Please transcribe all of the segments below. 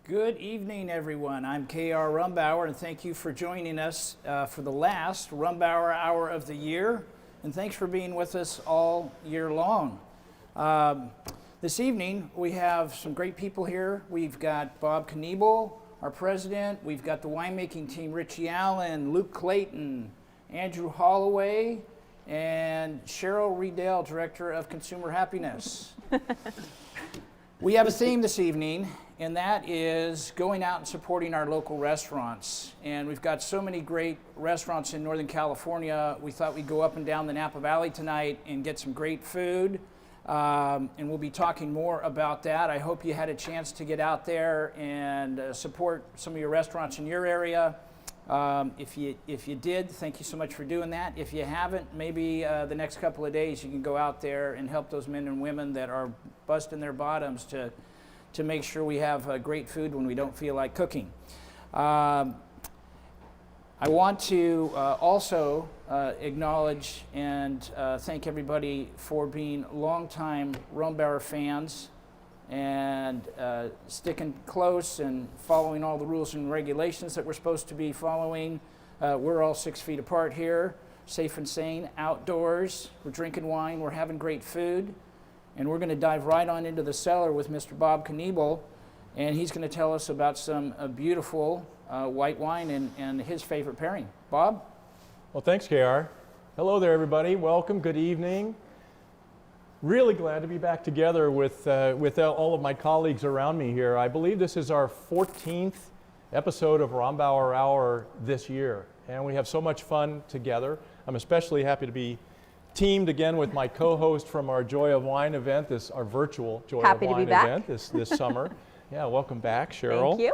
Good evening, everyone. I'm K.R. Rombauer, and thank you for joining us for the last Rombauer Hour of the year, and thanks for being with us all year long. This evening, we have some great people here. We've got Bob Kniebel, our president. We've got the winemaking team, Richie Allen, Luke Clayton, Andrew Holloway, and Cheryl Riedel, Director of Consumer Happiness. We have a theme this evening, and that is going out and supporting our local restaurants. And we've got so many great restaurants in Northern California. We thought we'd go up and down the Napa Valley tonight and get some great food. And we'll be talking more about that. I hope you had a chance to get out there and support some of your restaurants in your area. If you did, thank you so much for doing that. If you haven't, maybe the next couple of days you can go out there and help those men and women that are busting their bottoms to make sure we have great food when we don't feel like cooking. I want to also acknowledge and thank everybody for being longtime Rombauer fans and sticking close and following all the rules and regulations that we're supposed to be following. We're all 6 feet apart here, safe and sane, outdoors. We're drinking wine, we're having great food, and we're going to dive right on into the cellar with Mr. Bob Kniebel, and he's going to tell us about some beautiful white wine and his favorite pairing. Bob? Well, thanks, KR. Hello there, everybody. Welcome. Good evening. Really glad to be back together with all of my colleagues around me here. I believe this is our 14th episode of Rombauer Hour this year, and we have so much fun together. I'm especially happy to be teamed again with my co-host from our Joy of Wine event, our virtual Joy of Wine event this summer. Yeah, welcome back, Cheryl. Thank you.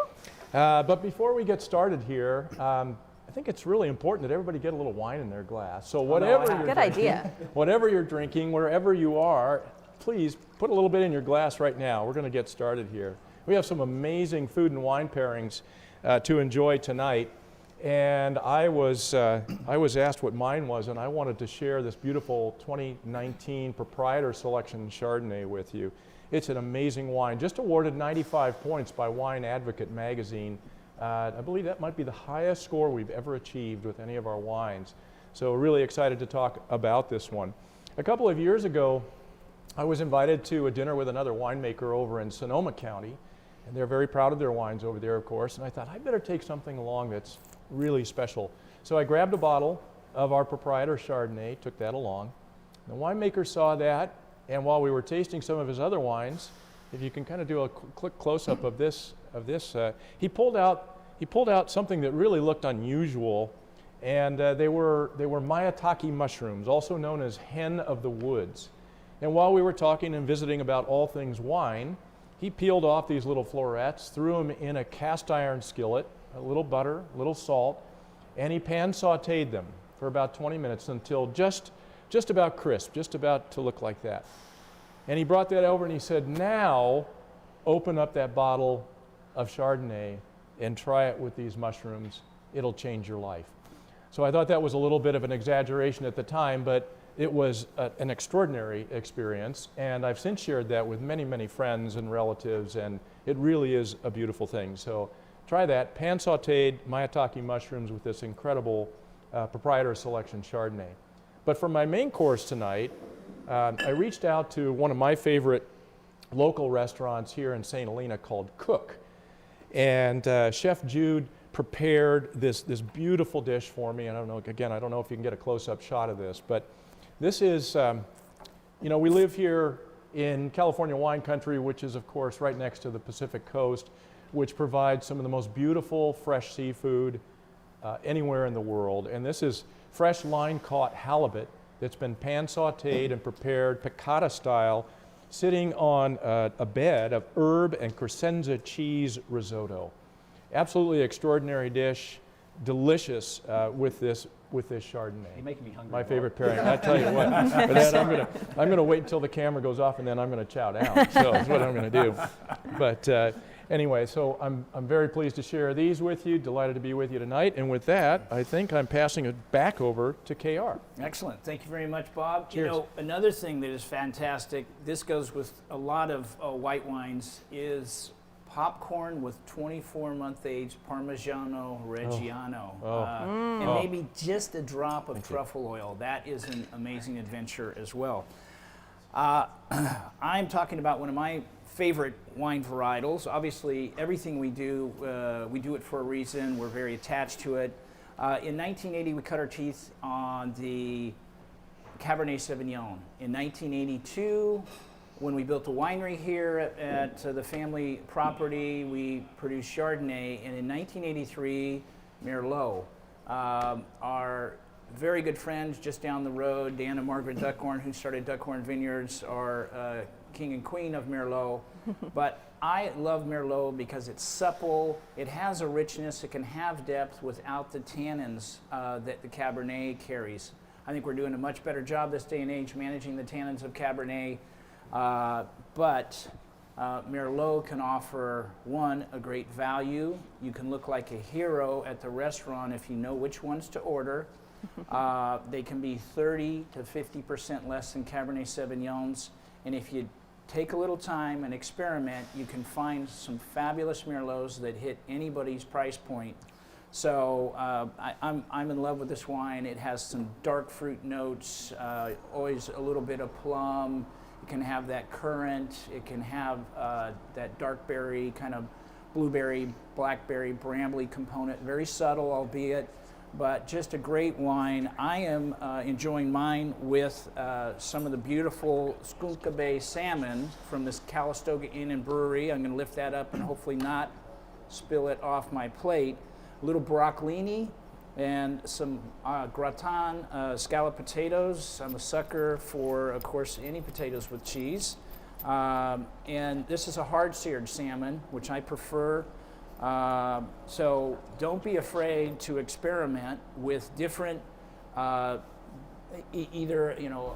But before we get started here, I think it's really important that everybody get a little wine in their glass. So whatever whatever you're drinking, wherever you are, please put a little bit in your glass right now. We're going to get started here. We have some amazing food and wine pairings to enjoy tonight. And I was asked what mine was, and I wanted to share this beautiful 2019 Proprietor Selection Chardonnay with you. It's an amazing wine, just awarded 95 points by Wine Advocate magazine. I believe that might be the highest score we've ever achieved with any of our wines. So really excited to talk about this one. A couple of years ago, I was invited to a dinner with another winemaker over in Sonoma County, and they're very proud of their wines over there, of course, and I thought I'd better take something along that's really special. So I grabbed a bottle of our Proprietor Chardonnay, took that along. The winemaker saw that, and while we were tasting some of his other wines, if you can kind of do a quick close-up of this, he pulled out something that really looked unusual, and they were maitake mushrooms, also known as hen of the woods. And while we were talking and visiting about all things wine, he peeled off these little florets, threw them in a cast iron skillet, a little butter, a little salt, and he pan sauteed them for about 20 minutes until just about crisp, just about to look like that. And he brought that over and he said, now open up that bottle of Chardonnay and try it with these mushrooms. It'll change your life. So I thought that was a little bit of an exaggeration at the time, but it was an extraordinary experience, and I've since shared that with many, many friends and relatives, and it really is a beautiful thing. So try that, pan sauteed maitake mushrooms with this incredible Proprietor Selection Chardonnay. But for my main course tonight, I reached out to one of my favorite local restaurants here in St. Helena called Cook. And Chef Jude prepared this beautiful dish for me. And I don't know if you can get a close-up shot of this, but this is, we live here in California wine country, which is, of course, right next to the Pacific coast, which provides some of the most beautiful fresh seafood anywhere in the world. And this is fresh line-caught halibut that's been pan sauteed and prepared piccata style, sitting on a bed of herb and crescenza cheese risotto. Absolutely extraordinary dish, delicious with this Chardonnay. You're making me hungry. My favorite pairing. I tell you what. For that, I'm gonna wait until the camera goes off, and then I'm gonna chow down. So that's what I'm gonna do. But anyway, so I'm very pleased to share these with you. Delighted to be with you tonight. And with that, I think I'm passing it back over to KR. Excellent. Thank you very much, Bob. Cheers. You know, another thing that is fantastic, this goes with a lot of white wines, is popcorn with 24-month aged Parmigiano Reggiano, Oh. and maybe just a drop of truffle oil. That is an amazing adventure as well. I'm talking about one of my favorite wine varietals. Obviously, everything we do it for a reason. We're very attached to it. In 1980, we cut our teeth on the Cabernet Sauvignon. In 1982, when we built a winery here at the family property, we produced Chardonnay, and in 1983, Merlot. Our very good friends just down the road, Dan and Margaret Duckhorn, who started Duckhorn Vineyards, are king and queen of Merlot. But I love Merlot because it's supple, it has a richness, it can have depth without the tannins that the Cabernet carries. I think we're doing a much better job this day and age managing the tannins of Cabernet. But Merlot can offer, one, a great value. You can look like a hero at the restaurant if you know which ones to order. They can be 30 to 50% less than Cabernet Sauvignons. And if you take a little time and experiment, you can find some fabulous Merlots that hit anybody's price point. So I'm in love with this wine. It has some dark fruit notes, always a little bit of plum. It can have that currant. It can have that dark berry, kind of blueberry, blackberry, brambly component. Very subtle, albeit, but just a great wine. I am enjoying mine with some of the beautiful Skunka Bay salmon from this Calistoga Inn and Brewery. I'm going to lift that up and hopefully not spill it off my plate. A little broccolini and some gratin scalloped potatoes. I'm a sucker for, of course, any potatoes with cheese. And this is a hard-seared salmon, which I prefer. So don't be afraid to experiment with different, either, you know,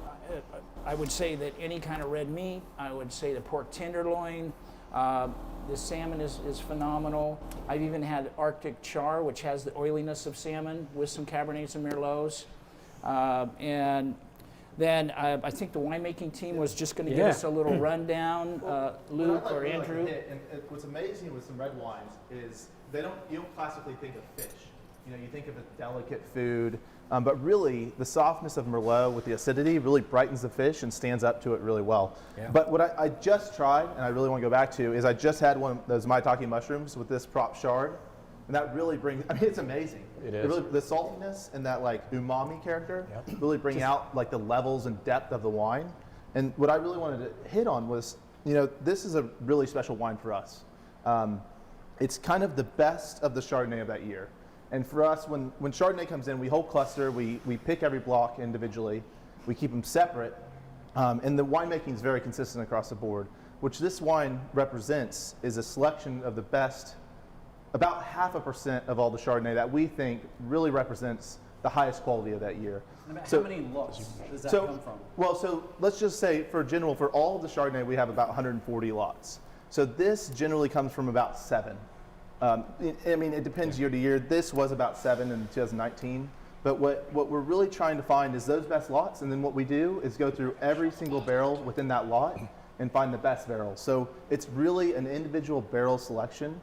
I would say that any kind of red meat. I would say the pork tenderloin. The salmon is phenomenal. I've even had Arctic char, which has the oiliness of salmon with some Cabernets and Merlots. And then I think the winemaking team was just going to give us a little rundown, Luke or Andrew. And what's amazing with some red wines is you don't classically think of fish. You know, you think of a delicate food, but really the softness of Merlot with the acidity really brightens the fish and stands up to it really well. Yeah. But what I just tried, and I really want to go back to, is I just had one of those maitake mushrooms with this prop chard, and that really brings, I mean, it's amazing. It is. Really, the saltiness and that like umami character really bring out like the levels and depth of the wine. And what I really wanted to hit on was, you know, this is a really special wine for us. It's kind of the best of the Chardonnay of that year. And for us, when Chardonnay comes in, we whole cluster, we pick every block individually, we keep them separate, and the winemaking is very consistent across the board. Which this wine represents is a selection of the best, about 0.5% of all the Chardonnay that we think really represents the highest quality of that year. How many lots does that come from? Well, so let's just say for all of the Chardonnay, we have about 140 lots. So this generally comes from about 7. I mean, it depends year to year. This was about 7 in 2019. But what we're really trying to find is those best lots, and then what we do is go through every single barrel within that lot and find the best barrels. So it's really an individual barrel selection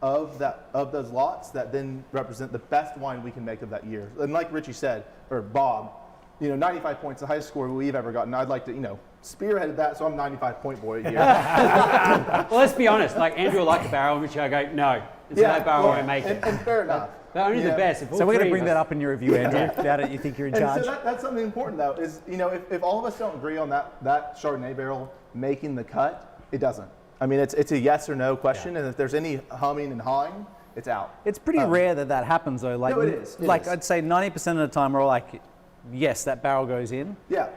of those lots that then represent the best wine we can make of that year. And like Richie said, or Bob, you know, 95 points, the highest score we've ever gotten. I'd like to, you know, spearheaded that, so I'm 95-point boy here. Well, let's be honest. Like Andrew will like the barrel, Richie, I go, no, it's that barrel I make it. And fair enough. They're only the best. So we're going to bring that up in your review, Andrew. Now that you think you're in charge. So that's something important, though, is, you know, if all of us don't agree on that Chardonnay barrel making the cut, it doesn't. I mean, it's a yes or no question, and if there's any humming and hawing, it's out. It's pretty rare that happens, though. Like, no, it is. I'd say 90% of the time we're all like, yes, that barrel goes in. Yeah.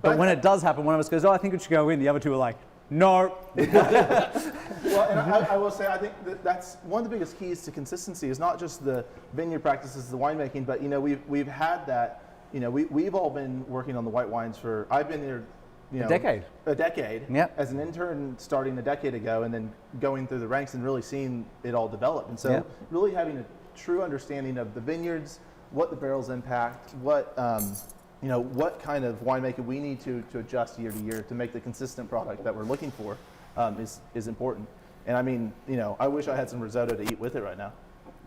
But when it does happen, one of us goes, oh, I think it should go in. The other two are like, no. Well, and I will say, I think that's one of the biggest keys to consistency is not just the vineyard practices, the winemaking, but, you know, we've had that, you know, we've all been working on the white wines I've been here, you know, a decade Yep. as an intern starting a decade ago and then going through the ranks and really seeing it all develop. And so really having a true understanding of the vineyards, what the barrels impact, what, you know, what kind of winemaking we need to adjust year to year to make the consistent product that we're looking for is important. And I mean, you know, I wish I had some risotto to eat with it right now.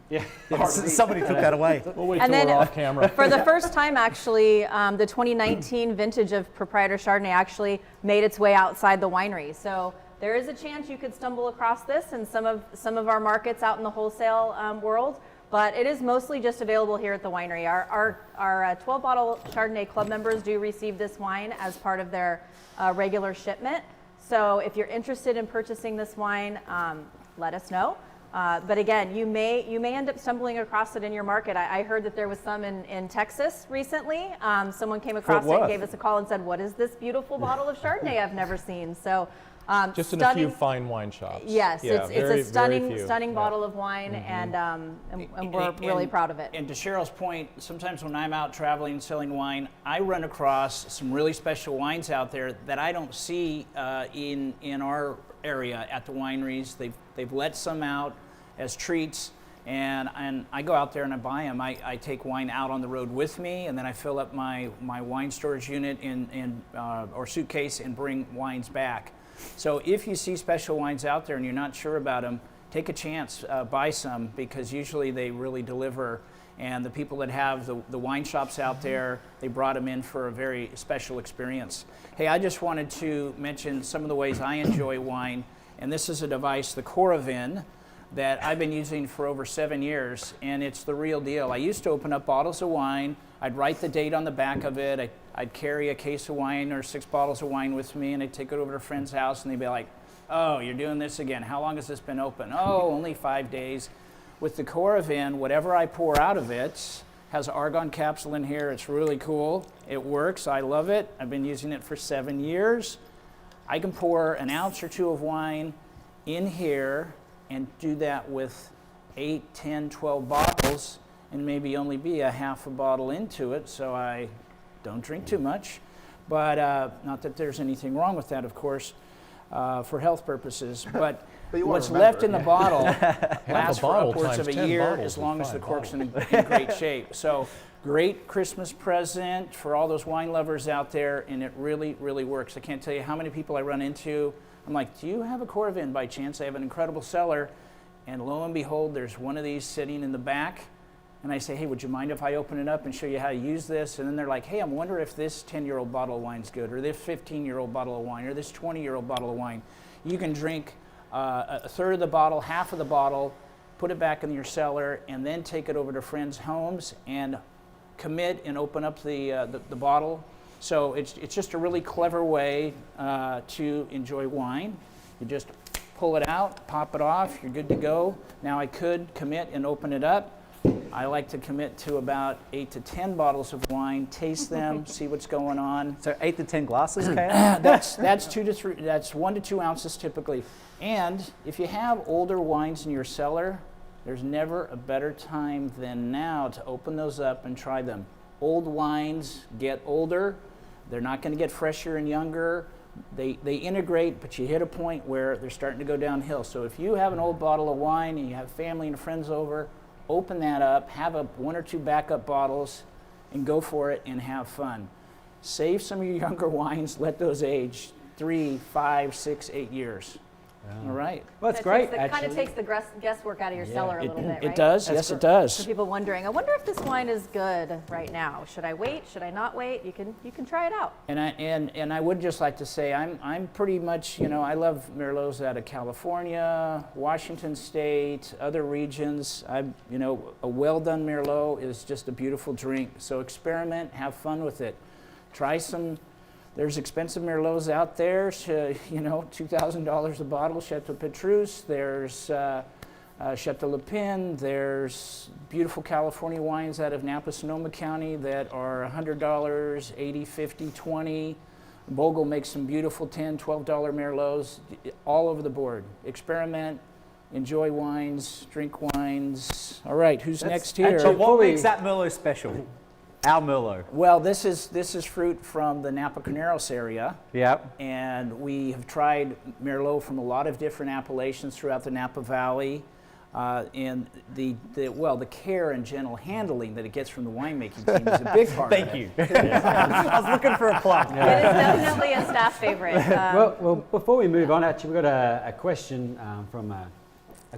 Yeah. Somebody took that away. We'll wait And till then we're off camera. for the first time, actually, the 2019 vintage of Proprietor Chardonnay actually made its way outside the winery. So there is a chance you could stumble across this in some of our markets out in the wholesale world. But it is mostly just available here at the winery. Our 12-bottle Chardonnay Club members do receive this wine as part of their regular shipment. So if you're interested in purchasing this wine, let us know. But again, you may end up stumbling across it in your market. I heard that there was some in Texas recently. Someone came across it and gave us a call and said, "What is this beautiful bottle of Chardonnay I've never seen?" So Just in a few fine wine shops. Yes, Yeah, it's very, a stunning very few. stunning Yeah. bottle of wine, and we're really proud of it. And to Cheryl's point, sometimes when I'm out traveling selling wine, I run across some really special wines out there that I don't see in our area at the wineries. They've let some out as treats, and I go out there and I buy them. I take wine out on the road with me, and then I fill up my wine storage unit or suitcase and bring wines back. So if you see special wines out there and you're not sure about them, take a chance, buy some, because usually they really deliver. And the people that have the wine shops out there, they brought them in for a very special experience. Hey, I just wanted to mention some of the ways I enjoy wine. And this is a device, the Coravin, that I've been using for over 7 years, and it's the real deal. I used to open up bottles of wine. I'd write the date on the back of it. I'd carry a case of wine or 6 bottles of wine with me, and I'd take it over to a friend's house, and they'd be like, "Oh, you're doing this again. How long has this been open?" "Oh, only 5 days." With the Coravin, whatever I pour out of it has argon capsule in here. It's really cool. It works. I love it. I've been using it for 7 years. I can pour an ounce or 2 of wine in here and do that with 8, 10, 12 bottles, and maybe only be a half a bottle into it, so I don't drink too much. But not that there's anything wrong with that, of course, for health purposes. But what's left in the bottle lasts for bottle upwards of times a 10 year, bottles as is long as the 5 cork's in great shape. So great Christmas present for all those wine lovers out there, and it really, really works. I can't tell you how many people I run into. I'm like, "Do you have a Coravin by chance? I have an incredible cellar." And lo and behold, there's one of these sitting in the back. And I say, "Hey, would you mind if I open it up and show you how to use this?" And then they're like, "Hey, I wonder if this 10-year-old bottle of wine's good, or this 15-year-old bottle of wine, or this 20-year-old bottle of wine." You can drink a third of the bottle, half of the bottle, put it back in your cellar, and then take it over to friends' homes and commit and open up the bottle. So it's just a really clever way to enjoy wine. You just pull it out, pop it off, you're good to go. Now I could commit and open it up. I like to commit to about 8 to 10 bottles of wine, taste them, see what's going on. So 8 to 10 glasses, Kay? That's 1 to 2 ounces typically. And if you have older wines in your cellar, there's never a better time than now to open those up and try them. Old wines get older. They're not going to get fresher and younger. They integrate, but you hit a point where they're starting to go downhill. So if you have an old bottle of wine and you have family and friends over, open that up, have 1 or 2 backup bottles, and go for it and have fun. Save some of your younger wines, let those age 3, 5, 6, 8 years. All right. Well, that's great. It kind of takes the guesswork out of your cellar a little bit, right? It does. Yes, it does. For people wondering, I wonder if this wine is good right now. Should I wait? Should I not wait? You can try it out. And I would just like to say I'm pretty much, I love Merlots out of California, Washington State, other regions. A well done Merlot is just a beautiful drink. So experiment, have fun with it. Try some. There's expensive Merlots out there, $2,000 a bottle, Chateau Petrus. There's Chateau Le Pin. There's beautiful California wines out of Napa, Sonoma County that are $100, $80, $50, $20. Bogle makes some beautiful $10, $12 Merlots, all over the board. Experiment, enjoy wines, drink wines. All right, who's next here? So what makes that Merlot special? Our Merlot. Well, this is fruit from the Napa Carneros area. Yep. And we have tried Merlot from a lot of different appellations throughout the Napa Valley. and the care and gentle handling that it gets from the winemaking team is a big part of it. Thank you. I was looking for a plug. It is definitely a staff favorite. Well, before we move on, actually, we've got a question from a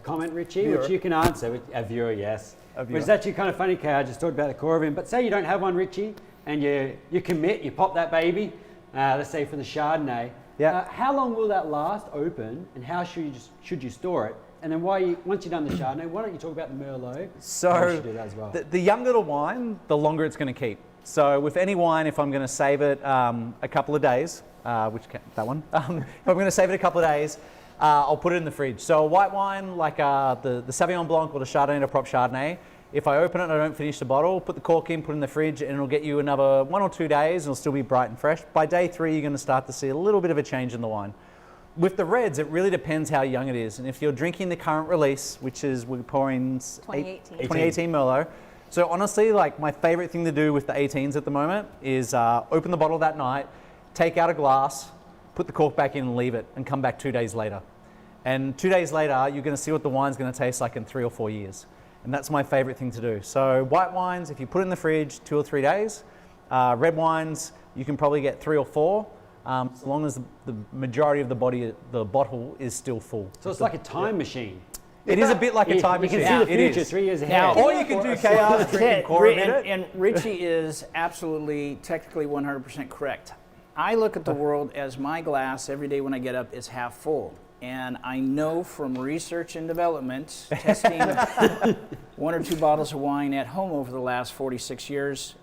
comment, Richie, Viewer. which you can answer. A viewer, yes. A viewer. Which is actually kind of funny, Kay. I just talked about the core of him. But say you don't have one, Richie, and you commit, you pop that baby, let's say for the Chardonnay. Yeah. How long will that last open, and how should you store it? And then once you've done the Chardonnay, why don't you talk about the Merlot? So How you should do that as well. the younger the wine, the longer it's going to keep. So with any wine, if I'm going to save it a couple of days, if I'm going to save it a couple of days, I'll put it in the fridge. So a white wine like the Sauvignon Blanc or the Chardonnay, the Prop Chardonnay, if I open it and I don't finish the bottle, put the cork in, put it in the fridge, and it'll get you another 1 or 2 days, and it'll still be bright and fresh. By day 3, you're going to start to see a little bit of a change in the wine. With the reds, it really depends how young it is. And if you're drinking the current release, which is we're pouring 2018 Merlot. So honestly, like my favorite thing to do with the 18s at the moment is open the bottle that night, take out a glass, put the cork back in and leave it, and come back 2 days later. And 2 days later, you're going to see what the wine's going to taste like in 3 or 4 years. And that's my favorite thing to do. So white wines, if you put it in the fridge 2 or 3 days, red wines, you can probably get 3 or 4. As long as the majority of the bottle is still full. So it's like a time machine. It is a bit like a time You machine. can see the It future is. 3 years ahead. Now, Or you can do chaos, drink core a minute. And Richie is absolutely, technically 100% correct. I look at the world as my glass every day when I get up is half full. And I know from research and development, testing 1 or 2 bottles of wine at home over the last 46 years,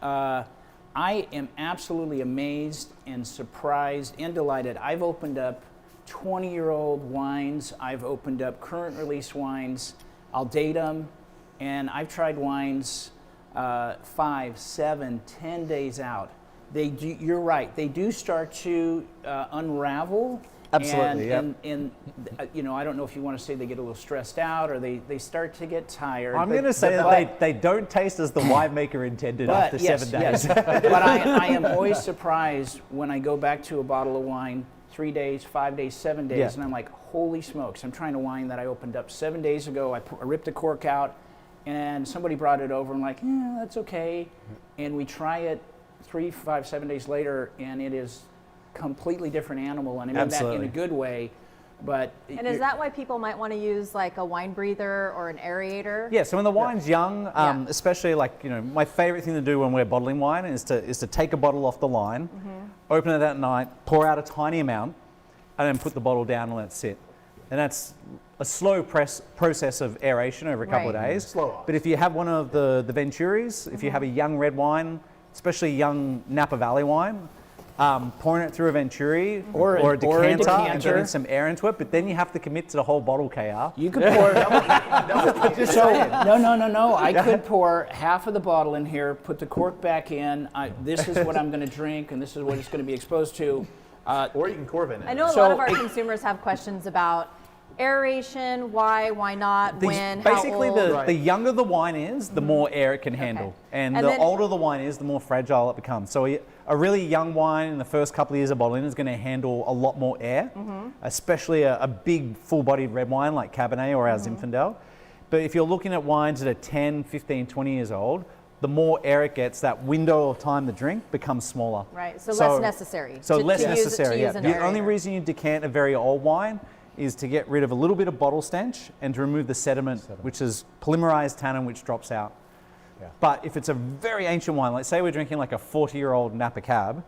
I am absolutely amazed and surprised and delighted. I've opened up 20-year-old wines. I've opened up current release wines. I'll date them. And I've tried wines 5, 7, 10 days out. You're right. They do start to unravel. Absolutely, and I don't know if you want to say they get a little stressed out or they start to get tired. I'm going to say that they don't taste as the winemaker intended after 7 days. Yes. But I am always surprised when I go back to a bottle of wine 3 days, 5 days, 7 days, and I'm like, holy smokes, I'm trying a wine that I opened up 7 days ago. I ripped the cork out, and somebody brought it over. I'm like, yeah, that's okay. And we try it 3, 5, 7 days later, and it is completely different animal, and I mean that in a good way. But and is that why people might want to use like a wine breather or an aerator? Yeah, so when the wine's young, especially my favorite thing to do when we're bottling wine is to take a bottle off the line, open it that night, pour out a tiny amount, and then put the bottle down and let it sit. And that's a slow process of aeration over a couple of days. Slow. But if you have one of the Venturis, if you have a young red wine, especially young Napa Valley wine, pouring it through a Venturi or a decanter and getting some air into it, but then you have to commit to the whole bottle, KR. You could pour. No. I could pour half of the bottle in here, put the cork back in. This is what I'm going to drink, and this is what it's going to be exposed to. Or you can corvin it. I know a lot of our consumers have questions about aeration, why not, when, basically, how old? the younger the wine is, the more air it can handle. And the then, older the wine is, the more fragile it becomes. So a really young wine in the first couple of years of bottling is going to handle a lot more air, especially a big full-bodied red wine like Cabernet or our Zinfandel. But if you're looking at wines that are 10, 15, 20 years old, the more air it gets, that window of time to drink becomes smaller. Right, so less necessary. So less necessary, use The only reason you decant a very old wine is to get rid of a little bit of bottle stench and to remove the sediment, which is polymerized tannin, which drops out. Yeah. But if it's a very ancient wine, let's say we're drinking like a 40-year-old Napa Cab,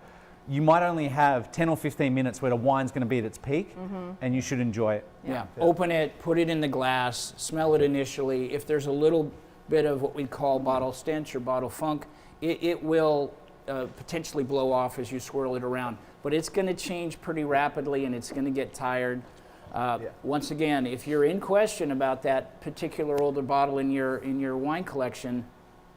you might only have 10 or 15 minutes where the wine's going to be at its peak, and you should enjoy it. Yeah. Open it, put it in the glass, smell it initially. If there's a little bit of what we call bottle stench or bottle funk, it will potentially blow off as you swirl it around. But it's going to change pretty rapidly, and it's going to get tired. Once again, if you're in question about that particular older bottle in your wine collection,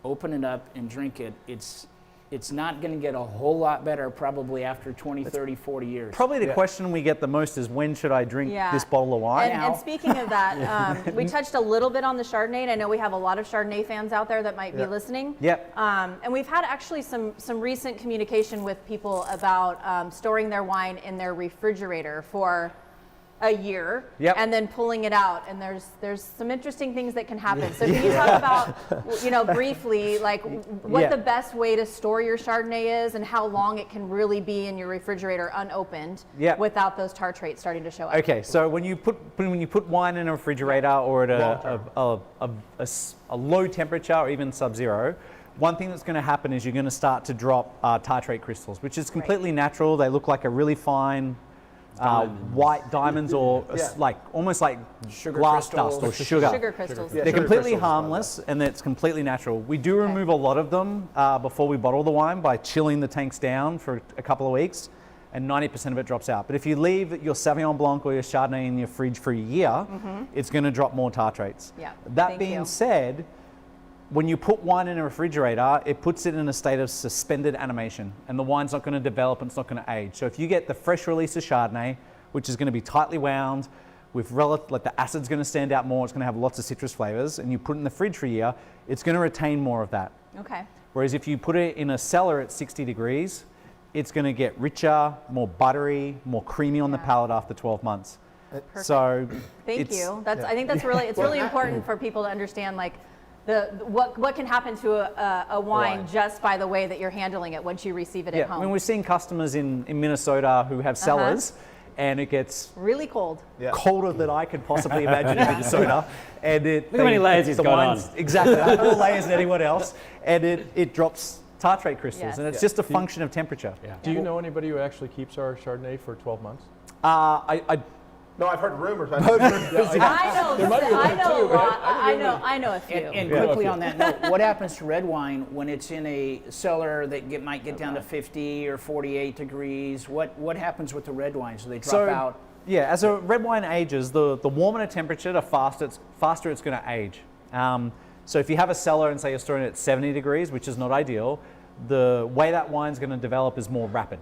open it up and drink it. It's not going to get a whole lot better probably after 20, 30, 40 years. Probably the question we get the most is, when should I drink this bottle of wine? And speaking of that, we touched a little bit on the Chardonnay, and I know we have a lot of Chardonnay fans out there that might be listening. Yep. And we've had actually some recent communication with people about storing their wine in their refrigerator for a year Yep. and then pulling it out, and there's some interesting things that can happen. So can you talk about, briefly, like what the best way to store your Chardonnay is and how long it can really be in your refrigerator unopened without those tartrates starting to show up? Okay, so when you put wine in a refrigerator or at a low temperature or even sub-zero, one thing that's going to happen is you're going to start to drop tartrate crystals, which is completely natural. They look like a really fine white diamonds or almost like Sugar glass crystals. dust or sugar. Sugar crystals. Yeah, They're sugar completely crystals, harmless and it's completely natural. We do remove a lot of them before we bottle the wine by chilling the tanks down for a couple of weeks, and 90% of it drops out. But if you leave your Sauvignon Blanc or your Chardonnay in your fridge for a year, it's going to drop more tartrates. Yeah. That being said, when you put wine in a refrigerator, it puts it in a state of suspended animation, and the wine's not going to develop and it's not going to age. So if you get the fresh release of Chardonnay, which is going to be tightly wound, with the acid's going to stand out more, it's going to have lots of citrus flavors, and you put it in the fridge for a year, it's going to retain more of that. Okay. Whereas if you put it in a cellar at 60 degrees, it's going to get richer, more buttery, more creamy on the palate after 12 months. Perfect. So Thank you. I think that's really, it's really important for people to understand, like, what can happen to a wine just by the way that you're handling it once you receive it at home. I mean, we're seeing customers in Minnesota who have cellars, and it gets really cold. colder than I could possibly imagine in Minnesota. And Look how many layers he's got on. Exactly, more layers than anyone else, and it drops tartrate crystals, Yes. and it's just a function of temperature. Do you know anybody who actually keeps our Chardonnay for 12 months? No, I've heard rumors. I know a few. And quickly on that note, what happens to red wine when it's in a cellar that might get down to 50 or 48 degrees? What happens with the red wines? Do they drop out? Yeah, as a red wine ages, the warmer the temperature, the faster it's going to age. So if you have a cellar and say you're storing it at 70 degrees, which is not ideal, the way that wine's going to develop is more rapid.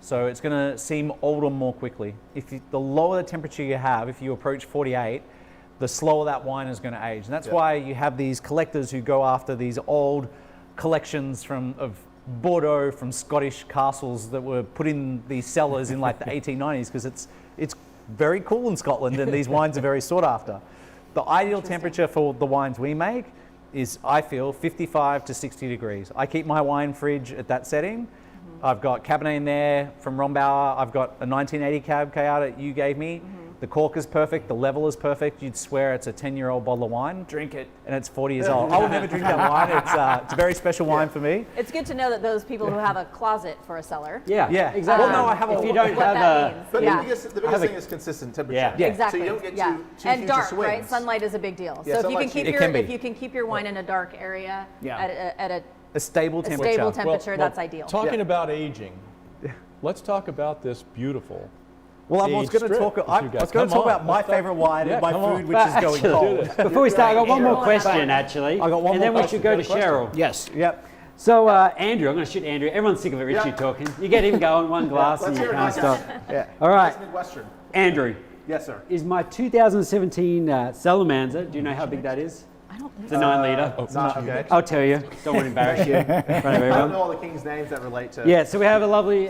So it's going to seem older more quickly. The lower the temperature you have, if you approach 48, the slower that wine is going to age. And that's why you have these collectors who go after these old collections of Bordeaux from Scottish castles that were put in these cellars in like the 1890s, because it's very cool in Scotland and these wines are very sought after. The ideal temperature for the wines we make is, I feel, 55 to 60 degrees. I keep my wine fridge at that setting. I've got Cabernet in there from Rombauer. I've got a 1980 Cab Cayada that you gave me. The cork is perfect. The level is perfect. You'd swear it's a 10-year-old bottle of wine. Drink it. And it's 40 years old. I will never drink that wine. It's a very special wine for me. It's good to know that those people who have a closet for a cellar. Yeah, exactly. Well, no, I have if you don't have a... But the biggest thing is consistent temperature. Yeah. Exactly. So you don't get too and huge dark, swings. right? Sunlight is a big deal. Yeah, so if you can keep your wine in a dark area at a stable temperature. that's ideal. Talking about aging, let's talk about this beautiful. Well, I was going to talk about my favorite wine and my food, which is going cold. Before we start, I got one more question, actually. I got one and more then we question. should go to Cheryl. Yes. Yep. So, Andrew, I'm going to shoot Andrew. Everyone's sick of it, Richie talking. You get him going, one glass, and Let's you hear it, can't Michael. stop. Yeah. All right, That's Midwestern. Andrew, Yes, sir. is my 2017 Salamander, do you know how big that is? I don't think It's a 9 litre. Okay. I'll tell you. Don't want to embarrass you in front of I don't everyone. know all the king's names that relate to. Yeah, so we have a lovely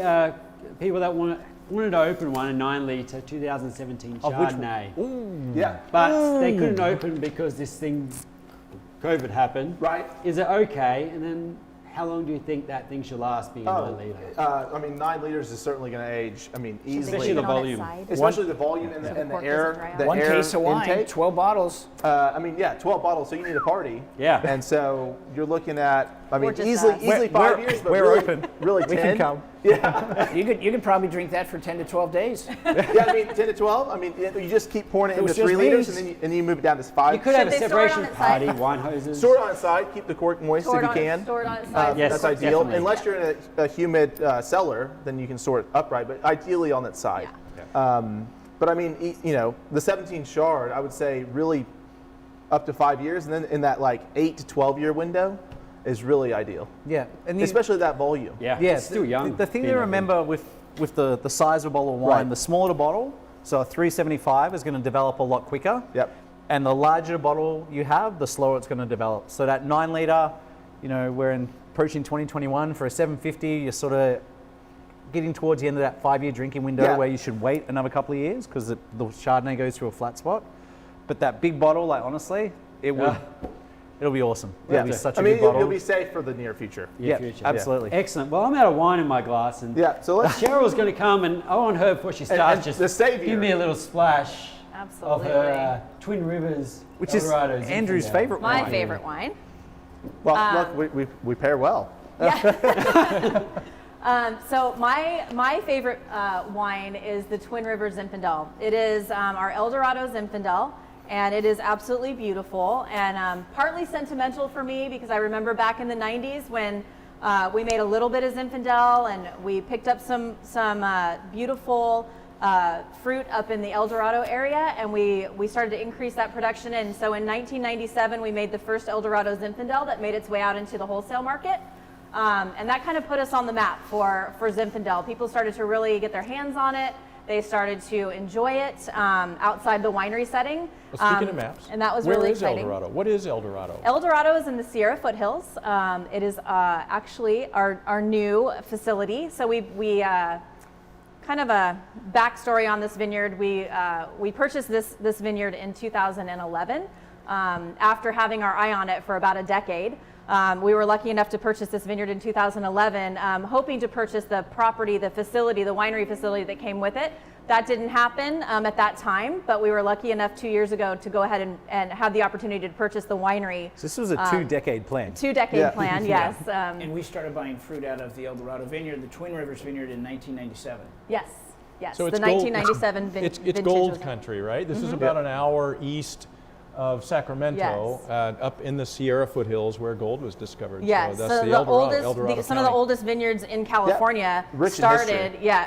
people that wanted to open one, a 9 litre 2017 Chardonnay. Yeah. But they couldn't open because this thing, COVID happened. Right. Is it okay? And then how long do you think that thing should last being a 9 litre? I mean, 9 liters is certainly going to age. I mean, easily. Especially the volume. Especially the volume and the cork air. doesn't dry out. The One air case of wine, intake. 12 bottles. I mean, yeah, 12 bottles. So you need a party. Yeah. And so you're looking at, I mean, Or just easily us. 5 years, but we're really, open. Really 10. We can come. Yeah. You could probably drink that for 10 to 12 days. Yeah, I mean, 10 to 12. I mean, you just keep pouring it It was into just 3 liters, me. and then you move it down to 5. You could have a they store it on separation its side? party, wine hoses. Store it on its side. Keep the cork moist Store if it you can. Store it on its side. Yes, That's ideal. definitely. Unless you're in a humid cellar, then you can store it upright, but ideally on its side. But I mean, the 17 Chard, I would say really up to 5 years, and then in that like 8 to 12 year window is really ideal. Yeah. And Especially that volume. Yeah, Yeah, it's still young. The thing to being remember with the size of a bottle of wine, Right. the smaller the bottle, so a 375 is going to develop a lot quicker. Yep. And the larger the bottle you have, the slower it's going to develop. So that 9 litre, we're approaching 2021 for a 750. You're sort of getting towards the end of that 5-year drinking window Yeah. where you should wait another couple of years because the Chardonnay goes through a flat spot. But that big bottle, like honestly, it'll be awesome. It'll be such a big bottle. You'll be safe for the near future. Yeah, future. absolutely. Excellent. Well, I'm out of wine in my glass, and Yeah, so let's Cheryl's going to come, and I want her before she starts and just the savior. give me a little splash Absolutely. of her Twin Rivers, Which is Eldorado Andrew's Zinfandel. favorite My wine. favorite wine. Well, look, we pair well. So my favorite wine is the Twin Rivers Zinfandel. It is our Eldorado Zinfandel, and it is absolutely beautiful and partly sentimental for me because I remember back in the 90s when we made a little bit of Zinfandel and we picked up some beautiful fruit up in the Eldorado area, and we started to increase that production. And so in 1997, we made the first Eldorado Zinfandel that made its way out into the wholesale market. And that kind of put us on the map for Zinfandel. People started to really get their hands on it. They started to enjoy it outside the winery setting. Well, speaking of maps, and that was where really is exciting. Eldorado? What is Eldorado? Eldorado is in the Sierra foothills. It is actually our new facility. So we kind of a backstory on this vineyard. We purchased this vineyard in 2011 after having our eye on it for about a decade. We were lucky enough to purchase this vineyard in 2011, hoping to purchase the property, the facility, the winery facility that came with it. That didn't happen at that time, but we were lucky enough 2 years ago to go ahead and have the opportunity to purchase the winery. So this was a 2-decade plan. 2-decade plan, yes. And we started buying fruit out of the Eldorado vineyard, the Twin Rivers vineyard, in 1997. Yes. So The it's gold- 1997 It's vintage gold was- country, right? This is about an hour east of Sacramento, up in the Sierra foothills where gold was discovered. Yes, so that's so the the Eldorado oldest, some of the County. oldest vineyards in California Rich in started, history.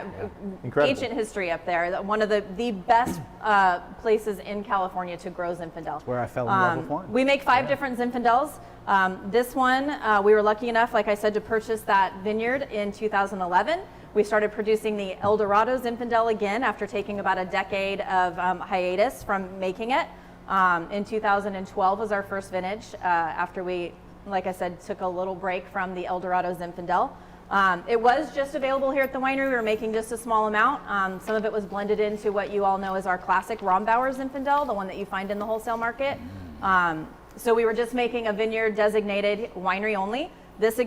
Incredible. ancient history up there. One of the best places in California to grow Zinfandel. Where I fell in love with wine. We make 5 different Zinfandels. This one, we were lucky enough, like I said, to purchase that vineyard in 2011. We started producing the Eldorado Zinfandel again after taking about a decade of hiatus from making it. In 2012 was our first vintage after we, like I said, took a little break from the Eldorado Zinfandel. It was just available here at the winery. We were making just a small amount. Some of it was blended into what you all know as our classic Rombauer Zinfandel, the one that you find in the wholesale market. So we were just making a vineyard designated winery only. This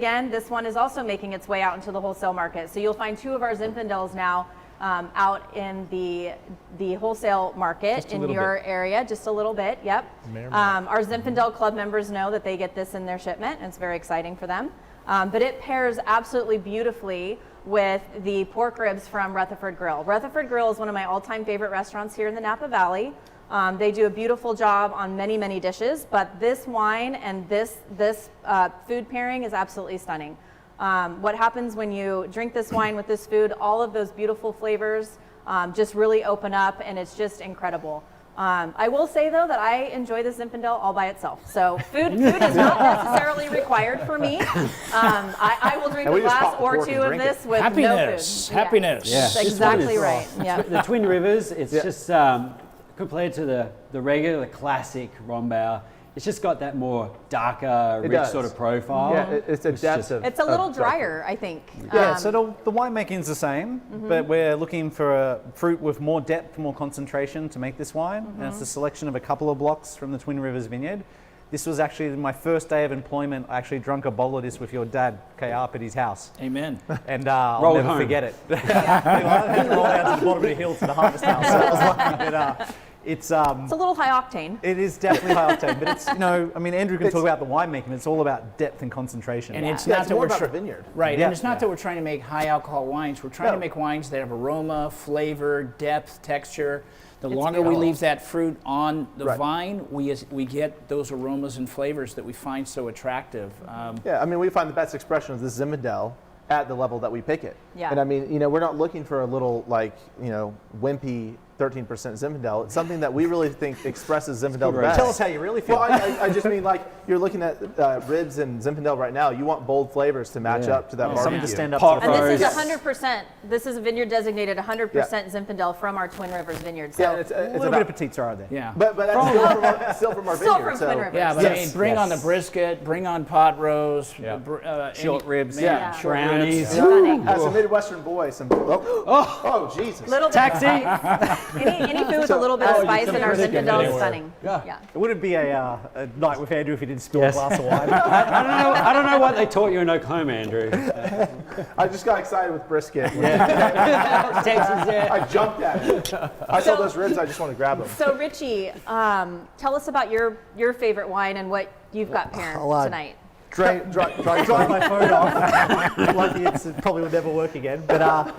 one is also making its way out into the wholesale market. So you'll find 2 of our Zinfandels now out in the wholesale market in your area, just a little bit. Yep. Our Zinfandel Club members know that they get this in their shipment, and it's very exciting for them. But it pairs absolutely beautifully with the pork ribs from Rutherford Grill. Rutherford Grill is one of my all-time favorite restaurants here in the Napa Valley. They do a beautiful job on many, many dishes, but this wine and this food pairing is absolutely stunning. What happens when you drink this wine with this food, all of those beautiful flavors just really open up, and it's just incredible. I will say, though, that I enjoy the Zinfandel all by itself. So food is not necessarily required for me. I will drink And a we just glass pop the or cork and 2 of drink this it. with Happiness, no food. happiness. Yeah. That's exactly right. The Yeah. Twin Rivers, it's just compared to the regular, the classic Rombauer, it's just got that more darker, It rich does. sort of profile. Yeah, it's a depth of. It's a little of drier, I think. Yeah, so the winemaking's the same, but we're looking for a fruit with more depth, more concentration to make this wine. And it's a selection of a couple of blocks from the Twin Rivers vineyard. This was actually my first day of employment. I actually drank a bottle of this with your dad, KR, up at his house. Amen. And I'll Rolled never home. forget it. Roll down to the bottom of the hill to the harvest house. So it was like, It's a little high octane. it is definitely high octane, but it's, I mean, Andrew can talk about the winemaking. It's all about depth and concentration. And it's Yeah, not it's that more we're about try- the vineyard. Right, Yeah. and it's not that we're trying to make high alcohol wines. We're trying to No. make wines that have aroma, flavor, depth, texture. The It's longer we beautiful. leave that fruit on the Right. vine, we get those aromas and flavors that we find so attractive. Yeah, I mean, we find the best expression of this Zinfandel at the level that we pick it. Yeah. And I mean, we're not looking for a little wimpy 13% Zinfandel. It's something that we really think expresses Zinfandel the best. Tell us how you really feel. Well, I just mean like you're looking at ribs and Zinfandel right now. You want bold flavors to match up to that barbecue. Something to stand up Pot to. And this is roast. 100%. This is vineyard designated 100% Zinfandel from our Twin Rivers vineyard. So Yeah, and it's A little bit of petite sirah there. Yeah. but that's still from our still vineyard. from so. Twin Rivers. Yeah, but I Yes, mean, bring on the yes. brisket, bring on pot roast, Yeah. any- Short ribs. man, Yeah. short Brownies. ribs. Stunning. As a Midwestern boy, oh Jesus. Little bit, Taxi. any food with a little bit of spice in our pretty good Zinfandel is anywhere. stunning. Yeah. It wouldn't be a night with Andrew if he didn't spill Yes. a glass of wine. I don't know what they taught you in Oklahoma, Andrew. I just got excited with brisket. Texas, yeah. I jumped at it. I saw those ribs. I just want to grab them. So Richie, tell us about your favorite wine and what you've got paired tonight. Dry Dry my phone off. Lucky it probably will never work again. But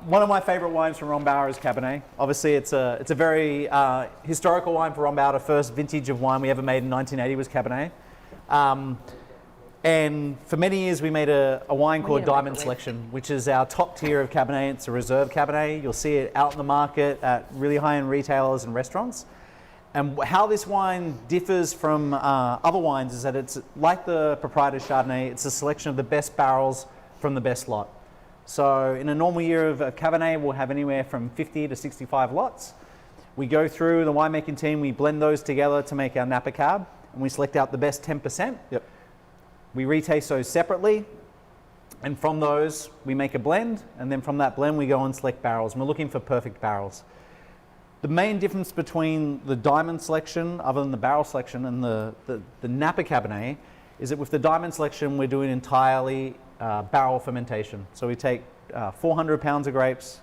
one of my favorite wines from Rombauer is Cabernet. Obviously, it's a very historical wine for Rombauer. The first vintage of wine we ever made in 1980 was Cabernet. And for many years, we made a wine called need a Diamond microwave. Selection, which is our top tier of Cabernet. It's a reserve Cabernet. You'll see it out in the market at really high-end retailers and restaurants. And how this wine differs from other wines is that it's like the proprietor Chardonnay. It's a selection of the best barrels from the best lot. So in a normal year of Cabernet, we'll have anywhere from 50 to 65 lots. We go through the winemaking team, we blend those together to make our Napa Cab, and we select out the best 10%. Yep. We retaste those separately, and from those, we make a blend, and then from that blend, we go and select barrels, and we're looking for perfect barrels. The main difference between the Diamond Selection, other than the barrel selection, and the Napa Cabernet, is that with the Diamond Selection, we're doing entirely barrel fermentation. So we take 200 pounds of grapes,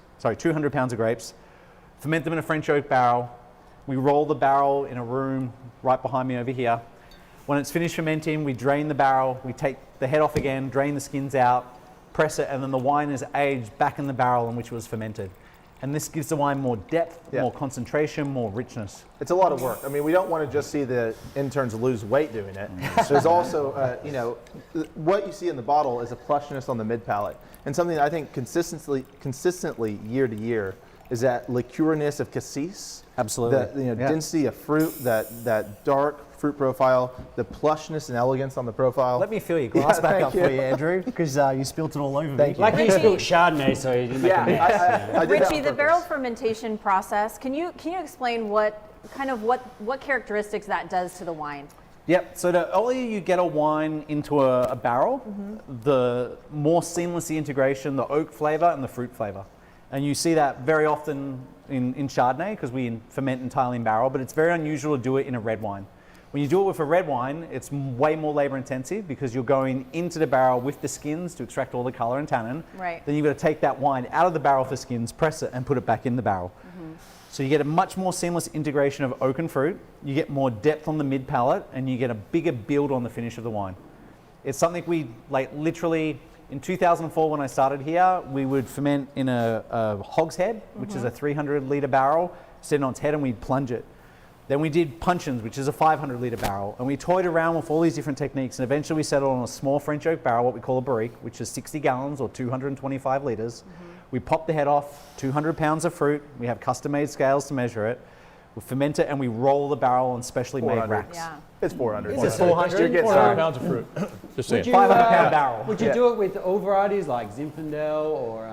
ferment them in a French oak barrel. We roll the barrel in a room right behind me over here. When it's finished fermenting, we drain the barrel, we take the head off again, drain the skins out, press it, and then the wine is aged back in the barrel in which it was fermented. And this gives the wine more depth, Yeah. more concentration, more richness. It's a lot of work. I mean, we don't want to just see the interns lose weight doing it. There's also, what you see in the bottle is a plushness on the mid palate, and something that I think consistently year to year is that liqueuriness of cassis. Absolutely. The Yeah. density of fruit, that dark fruit profile, the plushness and elegance on the profile. Let me fill your glass Yeah, back thank up you. for you, Andrew, because you spilled it all over me. Thank you. Like you Richie. spilled Chardonnay, so you didn't make a mess. I did that Richie, on the purpose. barrel fermentation process, can you explain what characteristics that does to the wine? Yep, so the earlier you get a wine into a barrel, the more seamless the integration, the oak flavor and the fruit flavor. And you see that very often in Chardonnay because we ferment entirely in barrel, but it's very unusual to do it in a red wine. When you do it with a red wine, it's way more labor intensive because you're going into the barrel with the skins to extract all the color and tannin. Right. Then you've got to take that wine out of the barrel for skins, press it, and put it back in the barrel. So you get a much more seamless integration of oak and fruit, you get more depth on the mid palate, and you get a bigger build on the finish of the wine. It's something we, like literally, in 2004 when I started here, we would ferment in a hogshead, which is a 300 litre barrel, sit on its head and we'd plunge it. Then we did puncheons, which is a 500 litre barrel, and we toyed around with all these different techniques, and eventually we settled on a small French oak barrel, what we call a barrique, which is 60 gallons or 225 litres. We pop the head off, 200 pounds of fruit, we have custom-made scales to measure it, we ferment it, and we roll the barrel on specially made 400. racks. Yeah. It's 400. It's 400? You're getting 400 started. pounds of fruit. Just saying. 500-pound barrel. Would you Yeah. do it with all varieties like Zinfandel or